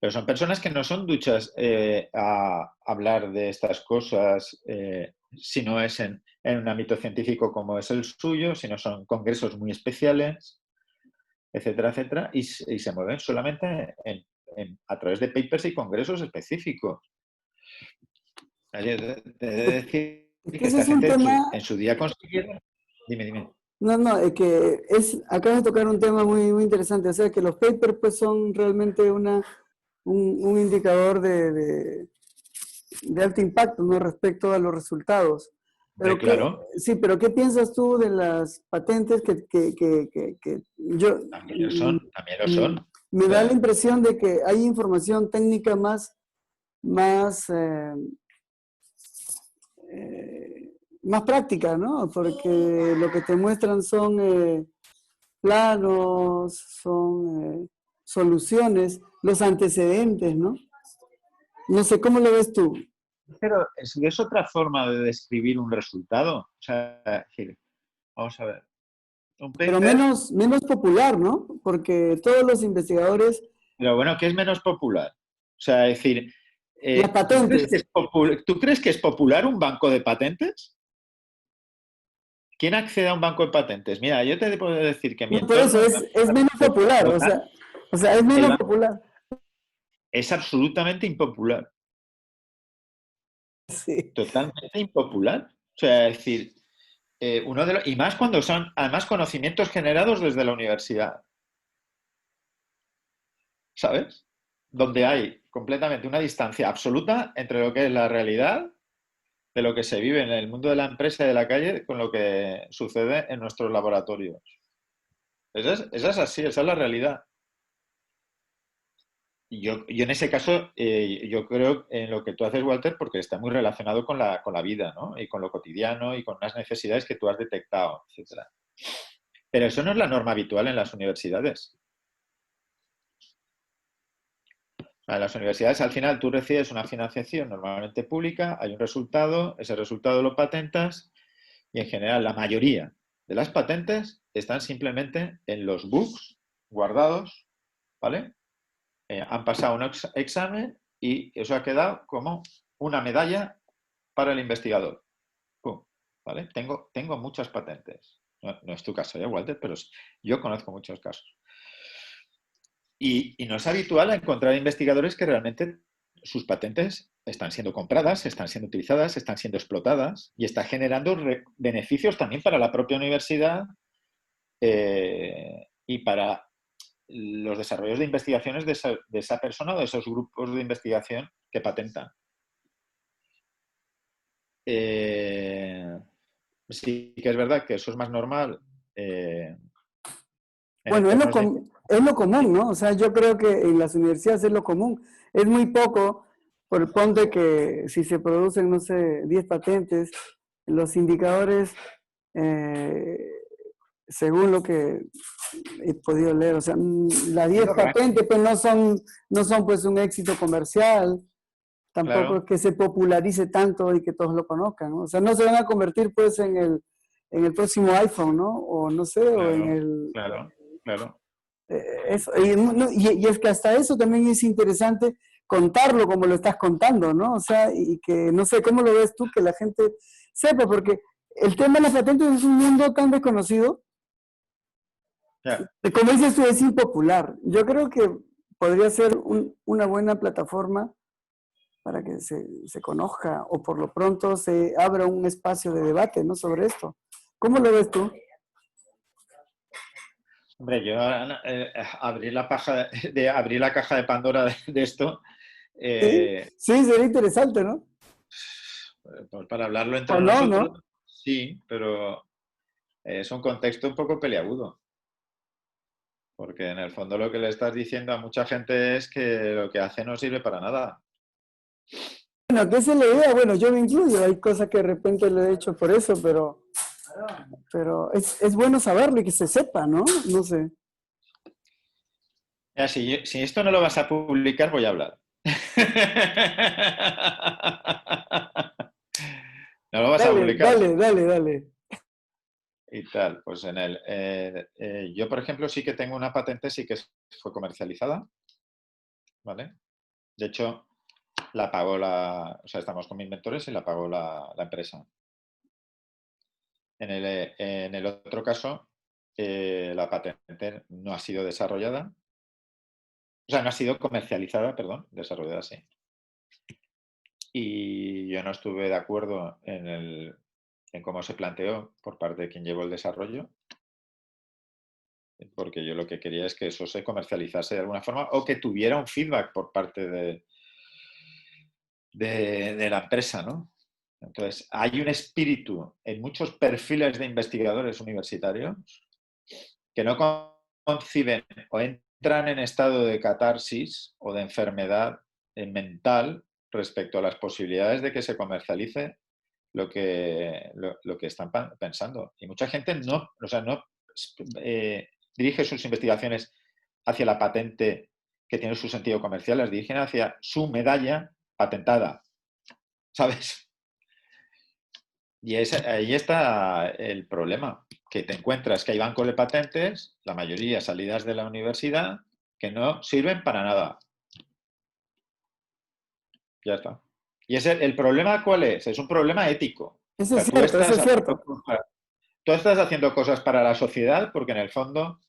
Pero son personas que no son duchas a hablar de estas cosas si no es en un ámbito científico como es el suyo, sino son congresos muy especiales, etcétera, etcétera, y se mueven solamente a través de papers y congresos específicos. He de decir Es que que ese esta es un gente tema, en su día consiguieron... Dime, dime. no, no, es que acabas de tocar un tema muy, muy interesante, o sea que los papers pues son realmente un indicador de alto impacto, ¿no? Respecto a los resultados. Hombre, claro, Sí, pero ¿qué piensas tú de las patentes que yo también lo son, también lo mm, son. O me da la sea, impresión de que hay información técnica más, eh, más práctica, ¿no? Porque lo que te muestran son planos, son soluciones, los antecedentes, ¿no? No sé, ¿cómo lo ves tú? pero es otra forma de describir un resultado. O sea, es decir, vamos a ver, un Pero paper, menos popular, ¿no? Porque todos los investigadores, pero bueno, ¿qué es menos popular? O sea, es decir, las patentes, ¿tú crees que es popular un banco de patentes? ¿Quién accede a un banco de patentes? Mira, yo te puedo decir que mi no por eso entorno es menos popular, local, o sea, es el menos banco popular. es absolutamente impopular, Sí. totalmente impopular. O sea, es decir, y más cuando son además conocimientos generados desde la universidad, ¿sabes? Donde hay completamente una distancia absoluta entre lo que es la realidad de lo que se vive en el mundo de la empresa y de la calle con lo que sucede en nuestros laboratorios. Esa es así, esa es la realidad. Y yo en ese caso, yo creo en lo que tú haces, Walter, porque está muy relacionado con la vida, ¿no? Y con lo cotidiano y con unas necesidades que tú has detectado, etcétera. Pero eso no es la norma habitual en las universidades. En las universidades, al final, tú recibes una financiación normalmente pública, hay un resultado, ese resultado lo patentas y, en general, la mayoría de las patentes están simplemente en los books guardados, ¿vale? Han pasado un examen y eso ha quedado como una medalla para el investigador. ¡Pum! ¿Vale? Tengo muchas patentes. No es tu caso, Walter, pero yo conozco muchos casos. Y no es habitual encontrar investigadores que realmente sus patentes están siendo compradas, están siendo utilizadas, están siendo explotadas y está generando beneficios también para la propia universidad y para los desarrollos de investigaciones de esa persona o de esos grupos de investigación que patentan. Sí que es verdad que eso es más normal. Bueno, es lo común, ¿no? O sea, yo creo que en las universidades es lo común. Es muy poco, por ponte que si se producen, no sé, 10 patentes, los indicadores, según lo que he podido leer, o sea, las 10 patentes pues no son pues un éxito comercial, tampoco Claro. es que se popularice tanto y que todos lo conozcan, ¿no? O sea, no se van a convertir pues en el próximo iPhone, ¿no? O no sé, Claro, o en el... claro. Eso, y es que hasta eso también es interesante contarlo como lo estás contando, ¿no? O sea, y que no sé, ¿cómo lo ves tú? Que la gente sepa, porque el tema de las patentes es un mundo tan desconocido, como dices tú, es impopular. Yo creo que podría ser una buena plataforma para que se conozca o por lo pronto se abra un espacio de debate, ¿no? Sobre esto. ¿Cómo lo ves tú? Hombre, yo abrí la caja de Pandora de esto. Sí, sería interesante, ¿no? Pues para hablarlo O entre no, nosotros, ¿no? sí, pero es un contexto un poco peliagudo. Porque en el fondo lo que le estás diciendo a mucha gente es que lo que hace no sirve para nada. Bueno, que esa es la idea. Bueno, yo me incluyo. Hay cosas que de repente lo he hecho por eso, pero es bueno saberlo y que se sepa, ¿no? No sé. Ya, si esto no lo vas a publicar, voy a hablar. No lo vas a Dale, publicar. dale, dale, dale. Y tal, pues yo, por ejemplo, sí que tengo una patente, sí que fue comercializada, ¿vale? De hecho, la pagó o sea, estamos con mis mentores y la pagó la empresa. En el otro caso, la patente no ha sido desarrollada, o sea, no ha sido comercializada, perdón, desarrollada sí. Y yo no estuve de acuerdo en cómo se planteó por parte de quien llevó el desarrollo, porque yo lo que quería es que eso se comercializase de alguna forma o que tuviera un feedback por parte de la empresa, ¿no? Entonces, hay un espíritu en muchos perfiles de investigadores universitarios que no conciben o entran en estado de catarsis o de enfermedad mental respecto a las posibilidades de que se comercialice lo que están pensando. Y mucha gente no dirige sus investigaciones hacia la patente que tiene su sentido comercial, las dirigen hacia su medalla patentada, ¿sabes? Y ahí está el problema, que te encuentras que hay bancos de patentes, la mayoría salidas de la universidad, que no sirven para nada. Ya está. Y el problema, ¿cuál es? Es un problema ético. Eso O es sea, tú cierto, eso es cierto. tú estás haciendo cosas para la sociedad porque en el fondo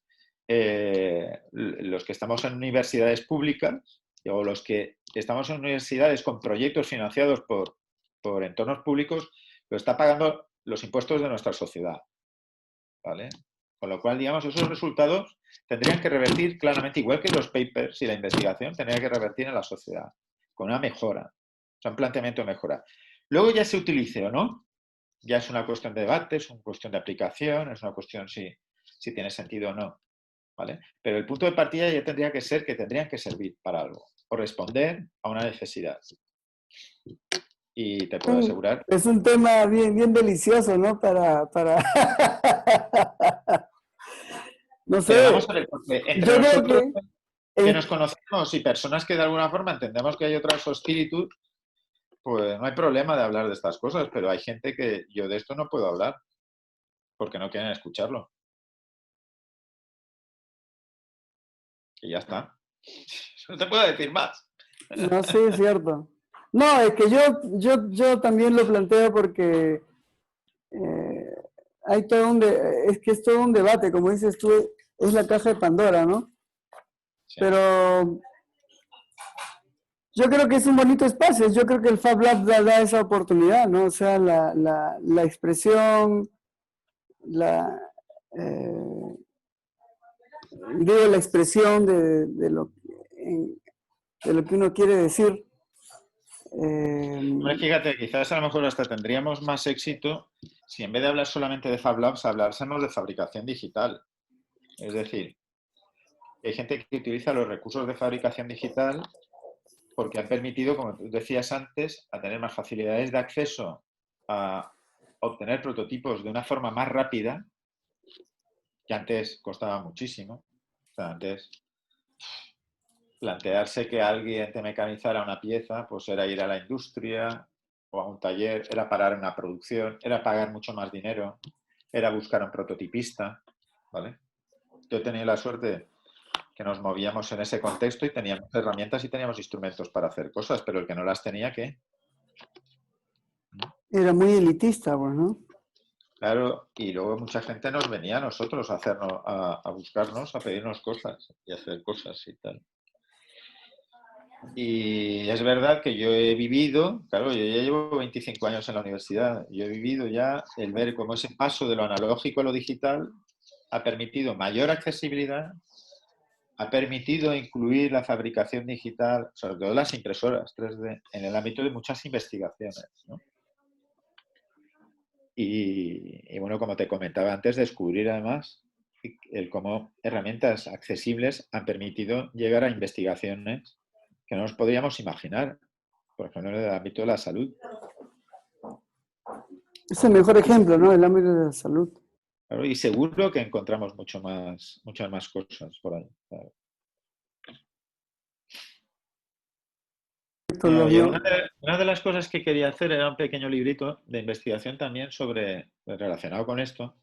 los que estamos en universidades públicas o los que estamos en universidades con proyectos financiados por entornos públicos, lo está pagando los impuestos de nuestra sociedad. ¿Vale? Con lo cual, digamos, esos resultados tendrían que revertir claramente, igual que los papers y la investigación, tendría que revertir en la sociedad, con una mejora, o sea, un planteamiento de mejora. Luego ya se utilice o no, ya es una cuestión de debate, es una cuestión de aplicación, es una cuestión si tiene sentido o no. ¿Vale? Pero el punto de partida ya tendría que ser que tendrían que servir para algo o responder a una necesidad. Y te puedo asegurar. Es un tema bien, bien delicioso, ¿no? No Pero sé, vamos a ver, porque entre yo creo nosotros que que nos conocemos y personas que de alguna forma entendemos que hay otros espíritus, pues no hay problema de hablar de estas cosas, pero hay gente que yo de esto no puedo hablar porque no quieren escucharlo. Y ya está. No te puedo decir más. no, sí, es cierto. No, es que yo también lo planteo porque eh, hay es que es todo un debate, como dices tú, es la caja de Pandora, ¿no? Pero yo creo que es un bonito espacio. Yo creo que el Fab Lab da esa oportunidad, ¿no? O sea, la expresión, eh, digo, la expresión de lo que uno quiere decir. Hombre, fíjate, quizás a lo mejor hasta tendríamos más éxito si en vez de hablar solamente de Fab Labs, hablásemos de fabricación digital. Es decir, hay gente que utiliza los recursos de fabricación digital porque han permitido, como tú decías antes, a tener más facilidades de acceso a obtener prototipos de una forma más rápida, que antes costaba muchísimo. O sea, antes plantearse que alguien te mecanizara una pieza, pues era ir a la industria o a un taller, era parar una producción, era pagar mucho más dinero, era buscar un prototipista, ¿vale? Yo he tenido la suerte que nos movíamos en ese contexto y teníamos herramientas y teníamos instrumentos para hacer cosas, pero el que no las tenía, ¿qué? Era muy elitista, pues, ¿no? Claro, y luego mucha gente nos venía a nosotros a hacernos, a buscarnos, a pedirnos cosas y hacer cosas y tal. Y es verdad que yo he vivido, claro, yo ya llevo 25 años en la universidad, yo he vivido ya el ver cómo ese paso de lo analógico a lo digital ha permitido mayor accesibilidad, ha permitido incluir la fabricación digital, sobre todo las impresoras 3D, en el ámbito de muchas investigaciones, ¿no? Y bueno, como te comentaba antes, descubrir además el cómo herramientas accesibles han permitido llegar a investigaciones que no nos podríamos imaginar, por ejemplo, en el ámbito de la salud. Es el mejor ejemplo, ¿no? El ámbito de la salud. Claro, y seguro que encontramos muchas más cosas por ahí. Claro. Bueno, una de las cosas que quería hacer era un pequeño librito de investigación también relacionado con esto.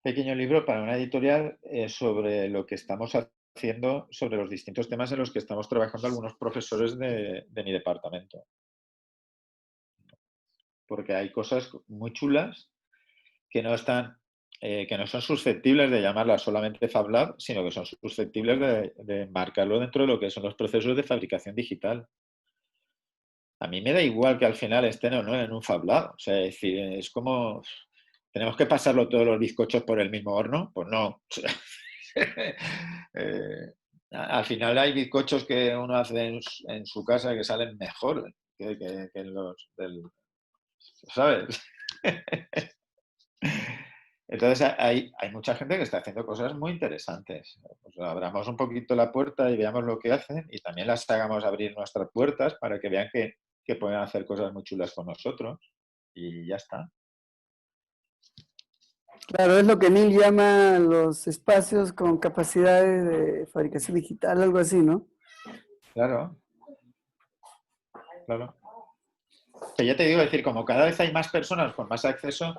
Pequeño libro para una editorial sobre lo que estamos haciendo, sobre los distintos temas en los que estamos trabajando algunos profesores de mi departamento. Porque hay cosas muy chulas que no son susceptibles de llamarlas solamente Fab Lab, sino que son susceptibles de marcarlo dentro de lo que son los procesos de fabricación digital. A mí me da igual que al final estén o no en un Fab Lab. O sea, es decir, es como, ¿tenemos que pasarlo todos los bizcochos por el mismo horno? Pues no. Al final hay bizcochos que uno hace en su casa que salen mejor que los del... ¿Sabes? Entonces hay mucha gente que está haciendo cosas muy interesantes. Pues abramos un poquito la puerta y veamos lo que hacen y también las hagamos abrir nuestras puertas para que vean que pueden hacer cosas muy chulas con nosotros y ya está. Claro, es lo que Neil llama los espacios con capacidades de fabricación digital, algo así, ¿no? Claro. Claro. Que ya te digo, es decir, como cada vez hay más personas con más acceso,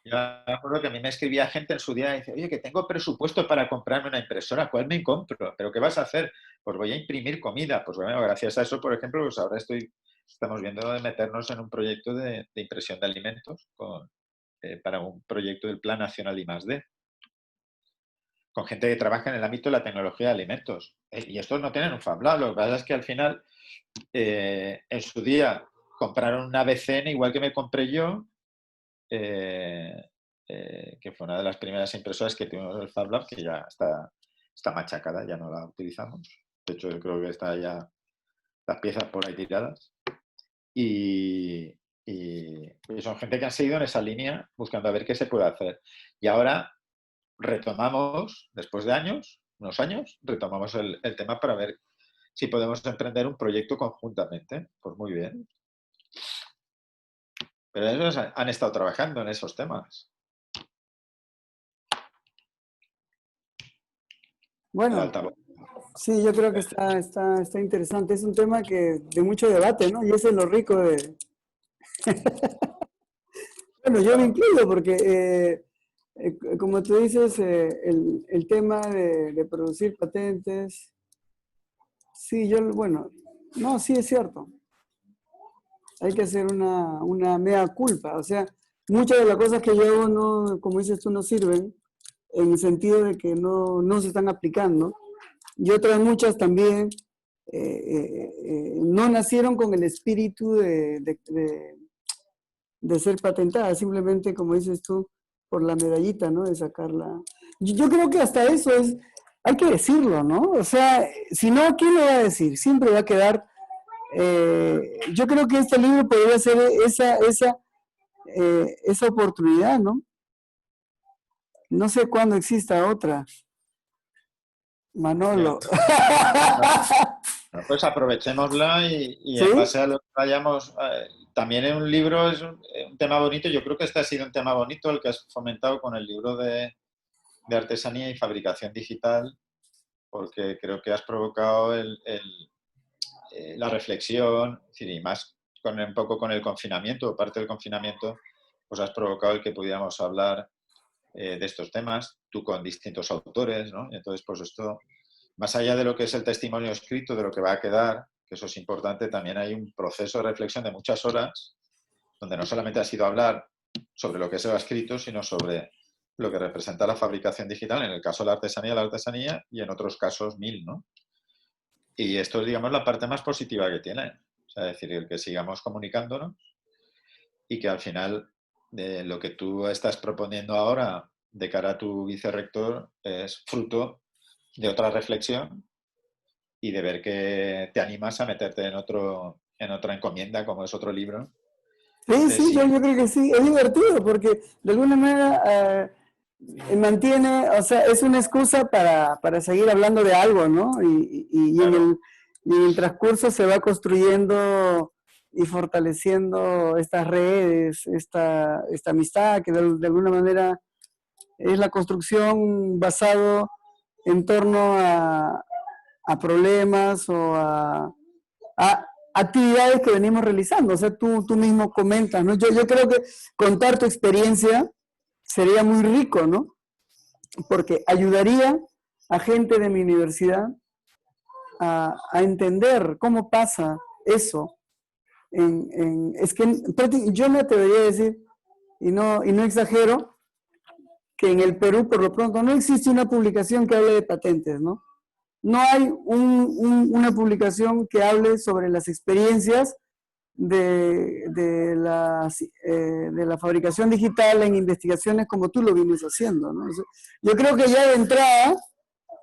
yo me acuerdo que a mí me escribía gente en su día y dice, oye, que tengo presupuesto para comprarme una impresora, ¿cuál me compro? ¿Pero qué vas a hacer? Pues voy a imprimir comida. Pues bueno, gracias a eso, por ejemplo, pues ahora estamos viendo de meternos en un proyecto de impresión de alimentos para un proyecto del Plan Nacional I+D, con gente que trabaja en el ámbito de la tecnología de alimentos. Y estos no tienen un Fab Lab, lo que pasa es que al final, en su día, compraron una BCN igual que me compré yo, que fue una de las primeras impresoras que tuvimos en el Fab Lab, que ya está machacada, ya no la utilizamos. De hecho, yo creo que está ya las piezas por ahí tiradas. Y son gente que han seguido en esa línea buscando a ver qué se puede hacer. Y ahora retomamos, después de unos años, retomamos el tema para ver si podemos emprender un proyecto conjuntamente. Pues muy bien. Pero ellos han estado trabajando en esos temas. Bueno, sí, yo creo que está interesante. Es un tema de mucho debate, ¿no? Y eso es lo rico de... Bueno, yo me incluyo porque, como tú dices, el tema de producir patentes, sí, no, sí es cierto. Hay que hacer una mea culpa. O sea, muchas de las cosas que yo hago, no, como dices tú, no sirven en el sentido de que no se están aplicando. y otras muchas también no nacieron con el espíritu de ser patentadas, simplemente, como dices tú, por la medallita, ¿no? De sacarla. Yo creo que hasta eso hay que decirlo, ¿no? O sea, si no, ¿quién lo va a decir? Siempre va a quedar. Yo creo que este libro podría ser esa oportunidad, ¿no? No sé cuándo exista otra. Manolo. Bueno, pues aprovechémosla y ¿Sí? en base a lo que vayamos, también en un libro es un tema bonito. Yo creo que este ha sido un tema bonito el que has fomentado con el libro de artesanía y fabricación digital, porque creo que has provocado la reflexión, es decir, y más un poco con el confinamiento, parte del confinamiento, pues has provocado el que pudiéramos hablar de estos temas, tú con distintos autores, ¿no? Y entonces, pues esto, más allá de lo que es el testimonio escrito, de lo que va a quedar, que eso es importante, también hay un proceso de reflexión de muchas horas, donde no solamente ha sido hablar sobre lo que se ha escrito, sino sobre lo que representa la fabricación digital, en el caso de la artesanía, y en otros casos mil, ¿no? Y esto es, digamos, la parte más positiva que tiene. O sea, es decir, el que sigamos comunicándonos y que al final lo que tú estás proponiendo ahora de cara a tu vicerrector es fruto de otra reflexión y de ver que te animas a meterte en otra encomienda, como es otro libro. Sí, yo creo que sí. Es divertido porque de alguna manera mantiene, o sea, es una excusa para seguir hablando de algo, ¿no? Claro. Y en el transcurso se va construyendo y fortaleciendo estas redes, esta amistad que de alguna manera es la construcción basado en torno a problemas o a actividades que venimos realizando. O sea, tú mismo comentas, ¿no? Yo creo que contar tu experiencia sería muy rico, ¿no? Porque ayudaría a gente de mi universidad a entender cómo pasa eso. Es que yo me atrevería a decir, y no exagero, que en el Perú, por lo pronto, no existe una publicación que hable de patentes, ¿no? No hay una publicación que hable sobre las experiencias de la fabricación digital en investigaciones como tú lo vienes haciendo, ¿no? Yo creo que ya de entrada,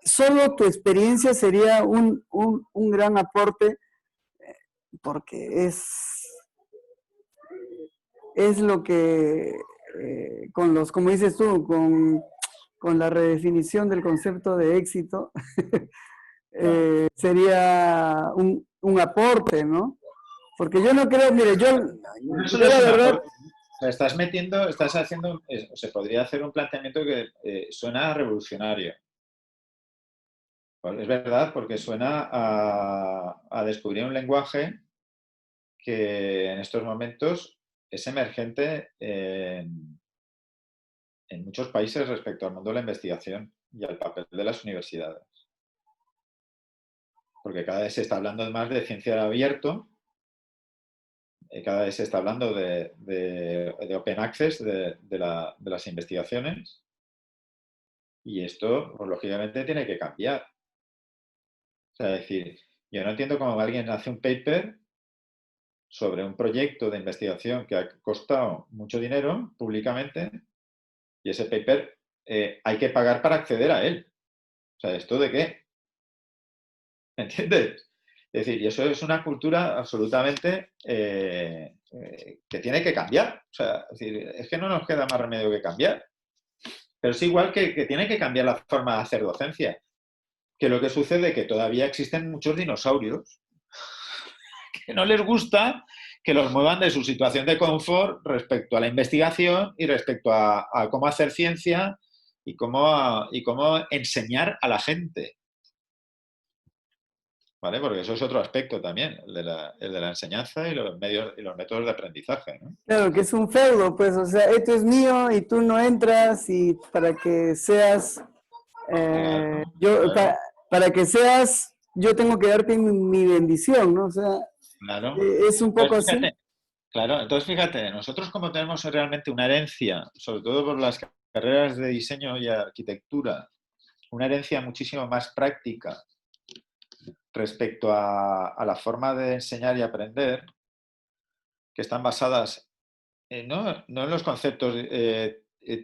solo tu experiencia sería un gran aporte porque es lo que, como dices tú, con la redefinición del concepto de éxito, sería un aporte, ¿no? Porque yo no creo, mire, yo Eso no la es un verdad, aporte. O sea, estás haciendo, se podría hacer un planteamiento que suena revolucionario. Pues es verdad, porque suena a descubrir un lenguaje que en estos momentos es emergente en muchos países respecto al mundo de la investigación y al papel de las universidades. Porque cada vez se está hablando más de ciencia abierto, cada vez se está hablando de open access de las investigaciones y esto, pues, lógicamente, tiene que cambiar. O sea, es decir, yo no entiendo cómo alguien hace un paper sobre un proyecto de investigación que ha costado mucho dinero públicamente y ese paper hay que pagar para acceder a él. O sea, ¿esto de qué? ¿Me entiendes? Es decir, y eso es una cultura absolutamente que tiene que cambiar. O sea, es decir, es que no nos queda más remedio que cambiar. Pero es igual que tiene que cambiar la forma de hacer docencia. Que lo que sucede es que todavía existen muchos dinosaurios que no les gusta que los muevan de su situación de confort respecto a la investigación y respecto a cómo hacer ciencia y cómo enseñar a la gente. ¿Vale? Porque eso es otro aspecto también, el de la enseñanza y los medios y los métodos de aprendizaje, ¿no? claro que es un feudo, pues, o sea, esto es mío y tú no entras y para que seas, Claro, yo, claro, para que seas, yo tengo que darte mi bendición, ¿no? O sea, claro. es un poco Entonces, así. fíjate, claro, entonces fíjate, nosotros como tenemos realmente una herencia, sobre todo por las carreras de diseño y arquitectura, una herencia muchísimo más práctica respecto a la forma de enseñar y aprender, que están basadas no en los conceptos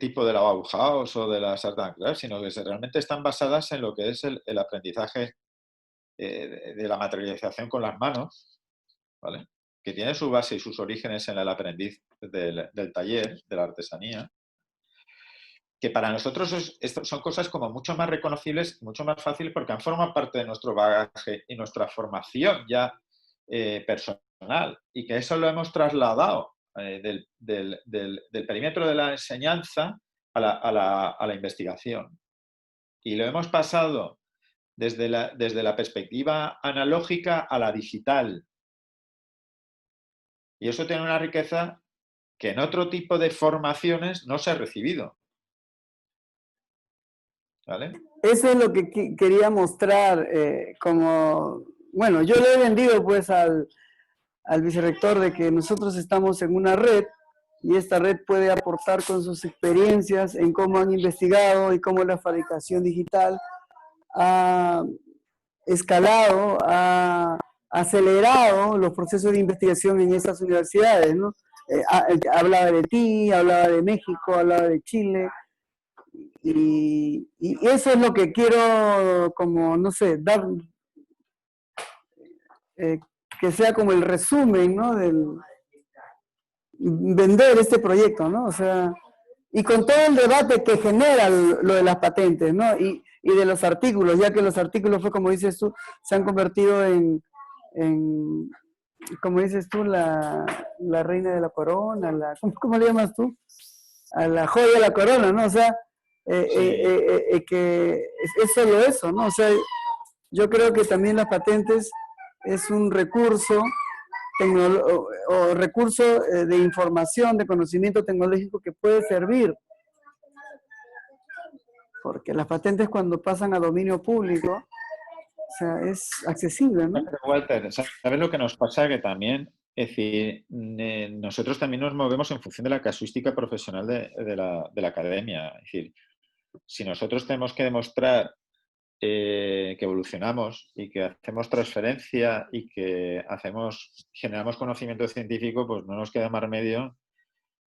tipo de la Bauhaus o de las Arts and Crafts, sino que realmente están basadas en lo que es el aprendizaje de la materialización con las manos, ¿vale? Que tiene su base y sus orígenes en el aprendiz del taller, de la artesanía, que para nosotros son cosas como mucho más reconocibles, mucho más fáciles, porque han formado parte de nuestro bagaje y nuestra formación ya personal, y que eso lo hemos trasladado del perímetro de la enseñanza a la investigación. Y lo hemos pasado desde la perspectiva analógica a la digital. Y eso tiene una riqueza que en otro tipo de formaciones no se ha recibido. ¿Vale? Eso es lo que quería mostrar como... Bueno, yo le he vendido pues al vicerrector de que nosotros estamos en una red y esta red puede aportar con sus experiencias en cómo han investigado y cómo la fabricación digital ha escalado, ha acelerado los procesos de investigación en esas universidades, ¿no? Hablaba de ti, hablaba de México, hablaba de Chile, y eso es lo que quiero, como, no sé, dar, que sea como el resumen, ¿no? Vender este proyecto, ¿no? O sea, y con todo el debate que genera lo de las patentes, ¿no? Y de los artículos, ya que los artículos fue, como dices tú, se han convertido en como dices tú, la reina de la corona, ¿cómo le llamas tú? A la joya de la corona, ¿no? O sea, que es solo eso, ¿no? O sea, yo creo que también las patentes es un recurso o recurso de información, de conocimiento tecnológico que puede servir. Porque las patentes cuando pasan a dominio público, o sea, es accesible, ¿no? Pero Walter, ¿sabes lo que nos pasa? Que también, es decir, nosotros también nos movemos en función de la casuística profesional de la academia. Es decir, si nosotros tenemos que demostrar que evolucionamos y que hacemos transferencia y que generamos conocimiento científico, pues no nos queda más remedio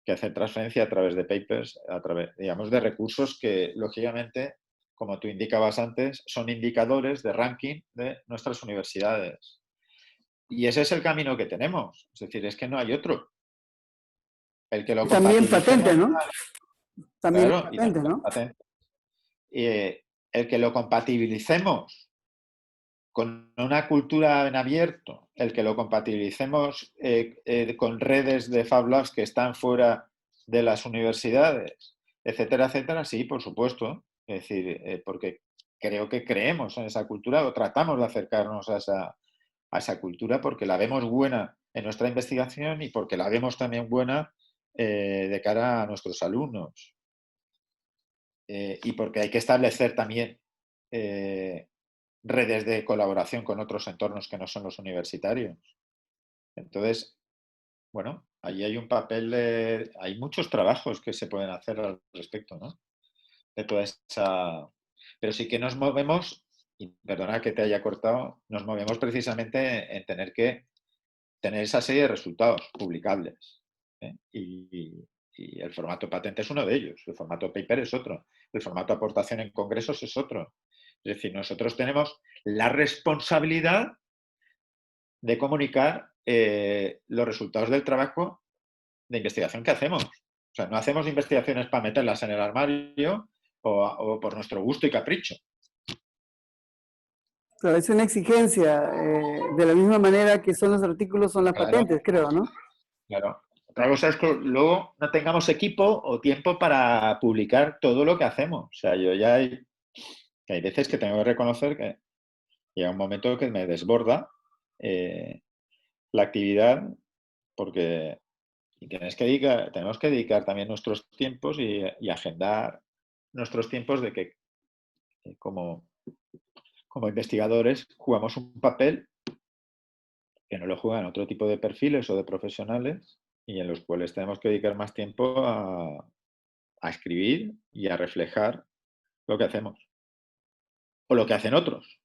que hacer transferencia a través de papers, a través, digamos, de recursos que, lógicamente, como tú indicabas antes, son indicadores de ranking de nuestras universidades. Y ese es el camino que tenemos. Es decir, es que no hay otro. El que lo También patente, compatibilicemos, ¿no? También claro, y patente, ¿no? patente. El que lo compatibilicemos con una cultura en abierto, el que lo compatibilicemos con redes de Fab Labs que están fuera de las universidades, etcétera, etcétera, sí, por supuesto. Es decir, porque creo que creemos en esa cultura o tratamos de acercarnos a esa cultura porque la vemos buena en nuestra investigación y porque la vemos también buena de cara a nuestros alumnos. Y porque hay que establecer también redes de colaboración con otros entornos que no son los universitarios. Entonces, bueno, ahí hay un papel hay muchos trabajos que se pueden hacer al respecto, ¿no? De toda esa... Pero sí que nos movemos, y perdona que te haya cortado, nos movemos precisamente en tener que tener esa serie de resultados publicables. ¿eh? Y el formato patente es uno de ellos, el formato paper es otro, el formato aportación en congresos es otro. Es decir, nosotros tenemos la responsabilidad de comunicar los resultados del trabajo de investigación que hacemos. O sea, no hacemos investigaciones para meterlas en el armario o por nuestro gusto y capricho. Claro, es una exigencia, de la misma manera que son los artículos, son las patentes, creo, ¿no? Claro. Otra cosa es que luego no tengamos equipo o tiempo para publicar todo lo que hacemos. O sea, yo ya hay veces que tengo que reconocer que llega un momento que me desborda la actividad porque tenemos que dedicar también nuestros tiempos y agendar nuestros tiempos de que como investigadores jugamos un papel que no lo juegan otro tipo de perfiles o de profesionales y en los cuales tenemos que dedicar más tiempo a escribir y a reflejar lo que hacemos o lo que hacen otros.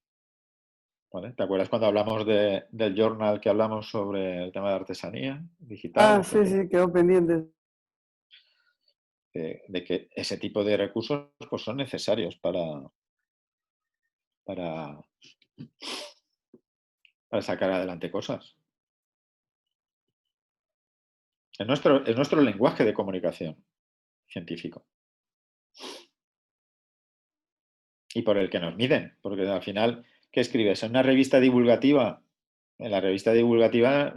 ¿Vale? ¿Te acuerdas cuando hablamos del journal que hablamos sobre el tema de artesanía digital? Ah, sí, sí, quedó pendiente. De que ese tipo de recursos pues, son necesarios para sacar adelante cosas. Es nuestro lenguaje de comunicación científico. Y por el que nos miden, porque al final, ¿qué escribes? En una revista divulgativa, en la revista divulgativa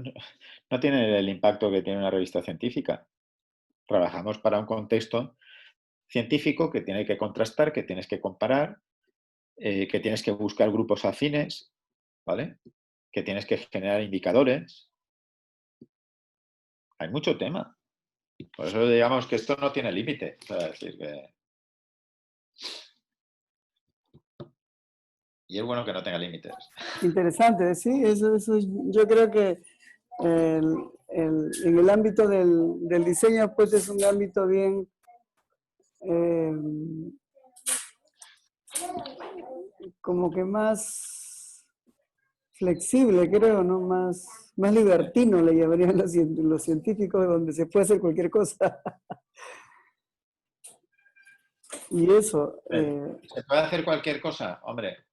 no tiene el impacto que tiene una revista científica. Trabajamos para un contexto científico que tiene que contrastar, que tienes que comparar, que tienes que buscar grupos afines, ¿vale? Que tienes que generar indicadores. Hay mucho tema. Por eso digamos que esto no tiene límite. O sea, decir que... Y es bueno que no tenga límites. Interesante, sí, eso yo creo que en el ámbito del diseño, pues es un ámbito bien como que más flexible, creo, ¿no? Más libertino le llamarían los científicos, donde se puede hacer cualquier cosa. Y eso... ¿Se puede hacer cualquier cosa? Hombre,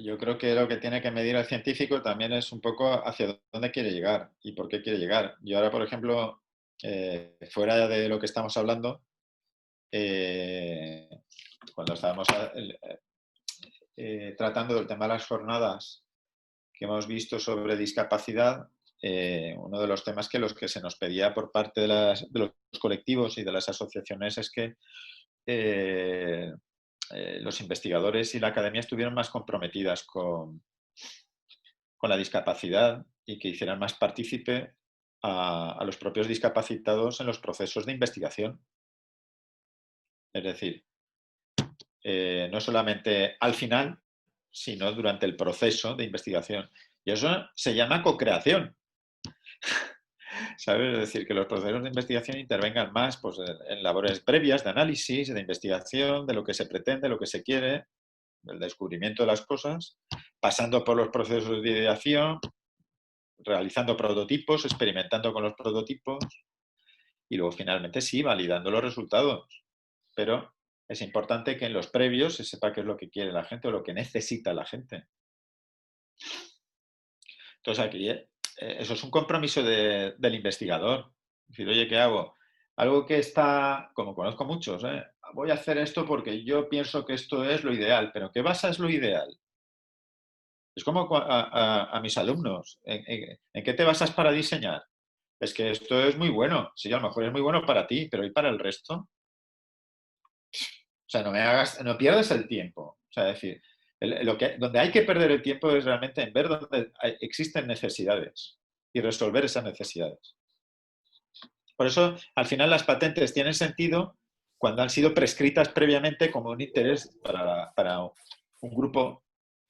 yo creo que lo que tiene que medir el científico también es un poco hacia dónde quiere llegar y por qué quiere llegar. Yo ahora, por ejemplo, fuera de lo que estamos hablando, cuando estábamos tratando del tema de las jornadas que hemos visto sobre discapacidad, uno de los temas que los que se nos pedía por parte de los colectivos y de las asociaciones es que los investigadores y la academia estuvieran más comprometidas con la discapacidad y que hicieran más partícipe a los propios discapacitados en los procesos de investigación. Es decir, no solamente al final, sino durante el proceso de investigación. Y eso se llama co-creación. ¿Sabes? Es decir, que los procesos de investigación intervengan más pues, en labores previas de análisis, de investigación, de lo que se pretende, lo que se quiere, del descubrimiento de las cosas, pasando por los procesos de ideación, realizando prototipos, experimentando con los prototipos y luego finalmente sí, validando los resultados. Pero es importante que en los previos se sepa qué es lo que quiere la gente o lo que necesita la gente. Entonces aquí eso es un compromiso del investigador. Es decir, oye, ¿qué hago? Algo que está, como conozco muchos, voy a hacer esto porque yo pienso que esto es lo ideal, pero ¿qué basas lo ideal? Es como a mis alumnos. ¿En qué te basas para diseñar? Es que esto es muy bueno. Sí, a lo mejor es muy bueno para ti, pero ¿y para el resto? O sea, no pierdas el tiempo. O sea, es decir, donde hay que perder el tiempo es realmente en ver dónde existen necesidades y resolver esas necesidades. Por eso, al final, las patentes tienen sentido cuando han sido prescritas previamente como un interés para un grupo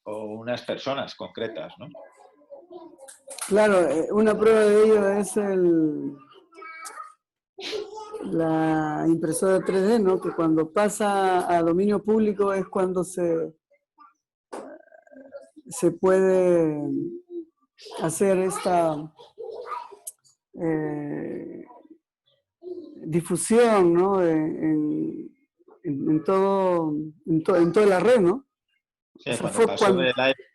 o unas personas concretas, ¿no? Claro, una prueba de ello es la impresora 3D, ¿no? Que cuando pasa a dominio público es cuando se puede hacer esta difusión, ¿no? En toda la red, ¿no? Sí, O sea, cuando fue pasó cuando...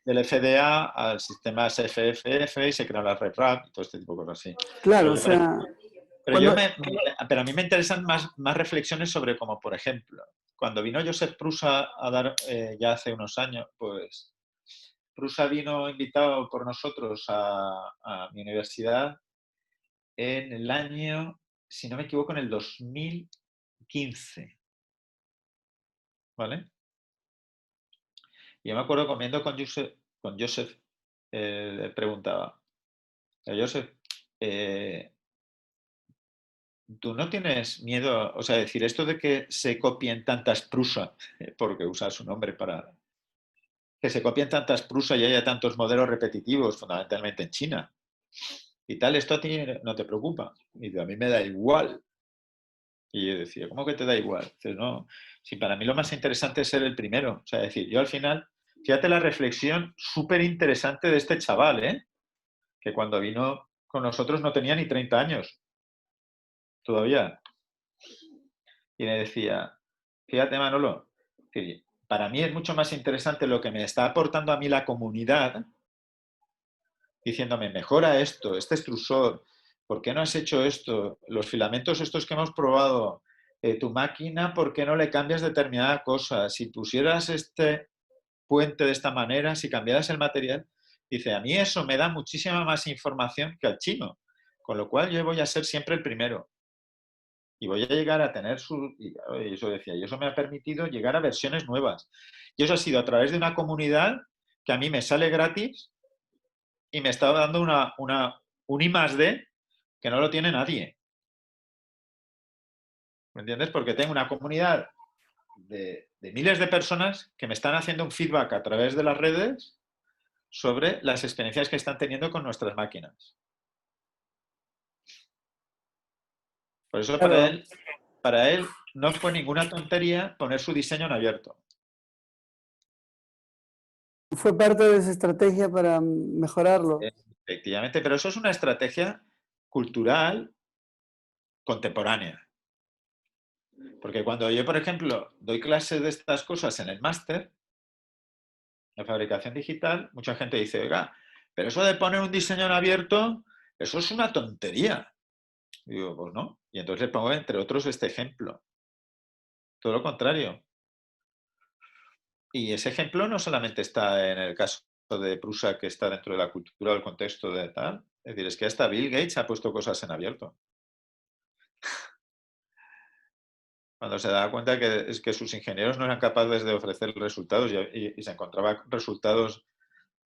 del FDA al sistema SFFF y se creó la RefRAP y todo este tipo de cosas así. Claro, Pero, o sea... pero a mí me interesan más reflexiones sobre como, por ejemplo, cuando vino Josep Prusa a dar, ya hace unos años, pues Prusa vino invitado por nosotros a mi universidad en el año, si no me equivoco, en el 2015. ¿Vale? Y yo me acuerdo comiendo con Joseph le preguntaba, Joseph, ¿tú no tienes miedo, o sea, decir esto de que se copien tantas Prusa, porque usa su nombre para que se copien tantas Prusa y haya tantos modelos repetitivos, fundamentalmente en China? Y tal, ¿esto a ti no te preocupa? Y dice, a mí me da igual. Y yo decía, ¿cómo que te da igual? Dice, no, si para mí lo más interesante es ser el primero. O sea, decir, yo al final fíjate la reflexión súper interesante de este chaval, ¿eh? Que cuando vino con nosotros no tenía ni 30 años todavía. Y me decía, fíjate Manolo, que para mí es mucho más interesante lo que me está aportando a mí la comunidad, diciéndome, mejora esto, este extrusor, ¿por qué no has hecho esto? Los filamentos estos que hemos probado, tu máquina, ¿por qué no le cambias determinada cosa? Si pusieras este puente de esta manera, si cambiaras el material, dice, a mí eso me da muchísima más información que al chino, con lo cual yo voy a ser siempre el primero. Y voy a llegar a tener su... Y eso decía, y eso me ha permitido llegar a versiones nuevas. Y eso ha sido a través de una comunidad que a mí me sale gratis y me está dando un I+D que no lo tiene nadie. ¿Me entiendes? Porque tengo una comunidad de miles de personas que me están haciendo un feedback a través de las redes sobre las experiencias que están teniendo con nuestras máquinas. Por eso Claro. para él no fue ninguna tontería poner su diseño en abierto. Fue parte de esa estrategia para mejorarlo. Efectivamente, pero eso es una estrategia cultural contemporánea. Porque cuando yo, por ejemplo, doy clases de estas cosas en el máster de fabricación digital, mucha gente dice, oiga, pero eso de poner un diseño en abierto, eso es una tontería. Y digo, pues no. Y entonces le pongo, entre otros, este ejemplo. Todo lo contrario. Y ese ejemplo no solamente está en el caso de Prusa, que está dentro de la cultura o el contexto de tal. Es decir, es que hasta Bill Gates ha puesto cosas en abierto. Cuando se daba cuenta que es que sus ingenieros no eran capaces de ofrecer resultados y se encontraba resultados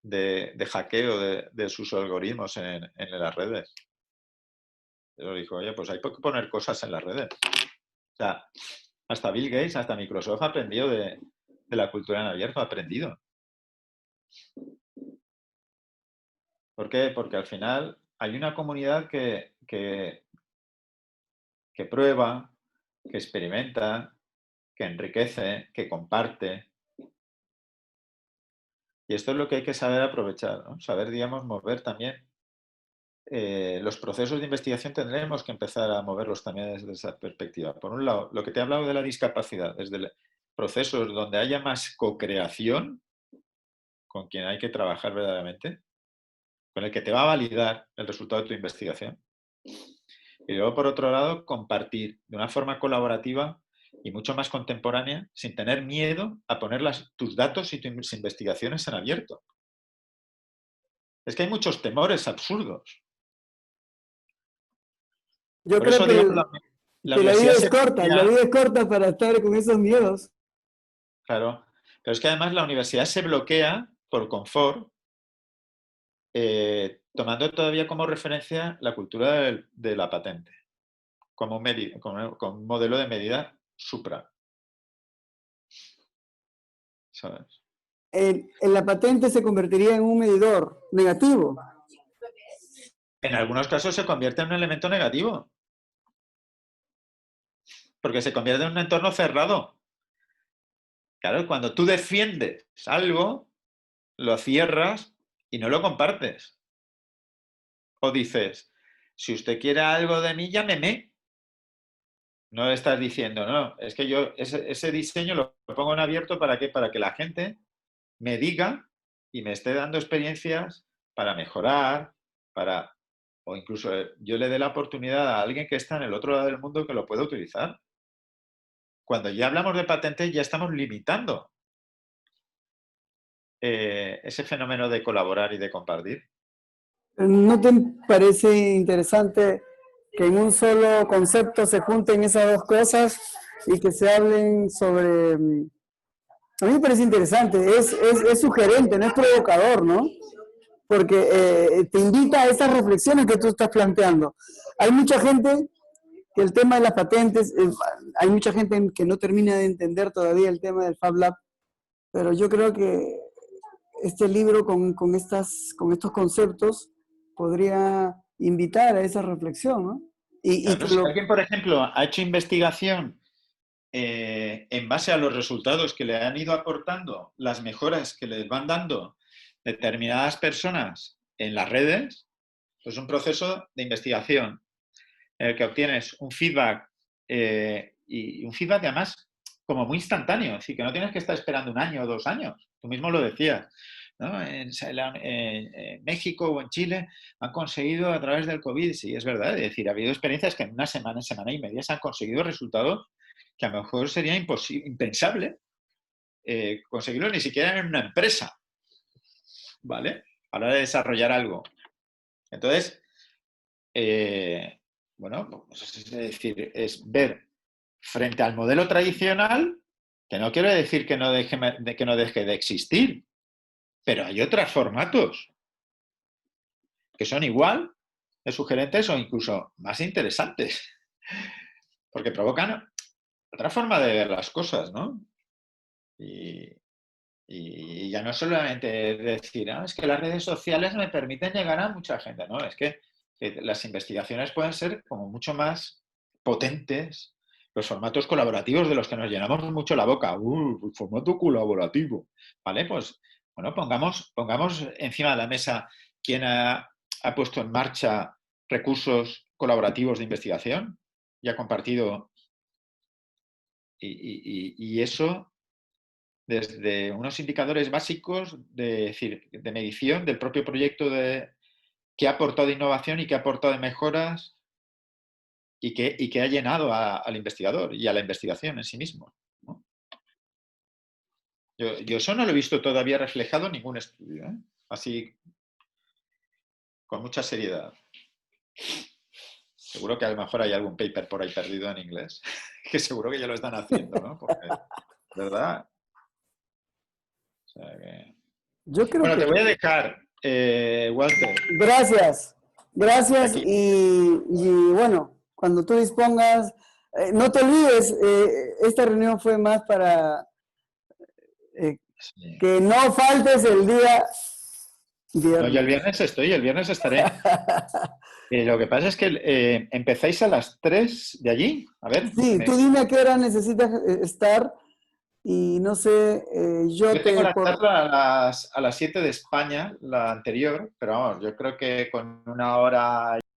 de hackeo de sus algoritmos en las redes. Pero dijo, oye, pues hay que poner cosas en las redes. O sea, hasta Bill Gates, hasta Microsoft ha aprendido de la cultura en abierto, ha aprendido. ¿Por qué? Porque al final hay una comunidad que prueba, que experimenta, que enriquece, que comparte. Y esto es lo que hay que saber aprovechar, ¿no? Saber, digamos, mover también. Los procesos de investigación tendremos que empezar a moverlos también desde esa perspectiva. Por un lado, lo que te he hablado de la discapacidad, desde procesos donde haya más co-creación, con quien hay que trabajar verdaderamente, con el que te va a validar el resultado de tu investigación. Y luego, por otro lado, compartir de una forma colaborativa y mucho más contemporánea, sin tener miedo a poner tus datos y tus investigaciones en abierto. Es que hay muchos temores absurdos. Yo Por creo eso, digamos, la que la vida universidad es se corta, la bloquea, vida es corta para estar con esos miedos. claro, pero es que además la universidad se bloquea por confort, tomando todavía como referencia la cultura de la patente, como un modelo de medida supra. ¿Sabes? En la patente se convertiría en un medidor negativo. En algunos casos se convierte en un elemento negativo, porque se convierte en un entorno cerrado. Claro, cuando tú defiendes algo, lo cierras y no lo compartes. O dices, si usted quiere algo de mí, llámeme. No estás diciendo, no, es que yo ese diseño lo pongo en abierto ¿para qué? Para que la gente me diga y me esté dando experiencias para mejorar, o incluso yo le dé la oportunidad a alguien que está en el otro lado del mundo que lo pueda utilizar. Cuando ya hablamos de patentes ya estamos limitando ese fenómeno de colaborar y de compartir. ¿No te parece interesante que en un solo concepto se junten esas dos cosas y que se hablen sobre... A mí me parece interesante, es sugerente, no es provocador, ¿no? Porque te invita a esas reflexiones que tú estás planteando. Hay mucha gente que el tema de las patentes, hay mucha gente que no termina de entender todavía el tema del Fab Lab, pero yo creo que este libro con estos conceptos podría invitar a esa reflexión, ¿no? Y Claro, que si alguien, por ejemplo, ha hecho investigación en base a los resultados que le han ido aportando, las mejoras que les van dando determinadas personas en las redes, pues es un proceso de investigación en el que obtienes un feedback y un feedback además como muy instantáneo, es decir, que no tienes que estar esperando 1 año o 2 años, tú mismo lo decías, ¿no? En México o en Chile han conseguido a través del COVID, sí, es verdad, es decir, ha habido experiencias que en una semana, semana y media se han conseguido resultados que a lo mejor sería impensable conseguirlo ni siquiera en una empresa, ¿vale? A la hora de desarrollar algo. Entonces, bueno, pues es decir, es ver frente al modelo tradicional, que no quiere decir que no deje de existir, pero hay otros formatos que son igual de sugerentes o incluso más interesantes, porque provocan otra forma de ver las cosas, ¿no? Y ya no solamente decir, es que las redes sociales me permiten llegar a mucha gente, no, es que las investigaciones pueden ser como mucho más potentes, los formatos colaborativos de los que nos llenamos mucho la boca, el formato colaborativo, ¿vale? Pues, bueno, pongamos encima de la mesa quién ha puesto en marcha recursos colaborativos de investigación y ha compartido, y eso desde unos indicadores básicos de medición del propio proyecto que ha aportado innovación y que ha aportado mejoras y que ha llenado al investigador y a la investigación en sí mismo, ¿no? Yo eso no lo he visto todavía reflejado en ningún estudio, ¿eh? Así, con mucha seriedad. Seguro que a lo mejor hay algún paper por ahí perdido en inglés, que seguro que ya lo están haciendo, ¿no? Porque, ¿verdad? O sea que... Yo creo Bueno, que... te voy a dejar, Walter. Gracias, gracias Aquí. y bueno, cuando tú dispongas, no te olvides, esta reunión fue más para Sí. que no faltes el día No, yo el viernes. viernes estoy, el viernes estaré. Lo que pasa es que empezáis a las 3 de allí. A ver, Sí, tú dime a qué hora necesitas estar y no sé, yo yo tengo te la por... charla a las 7 de España, la anterior, pero vamos, yo creo que con 1 hora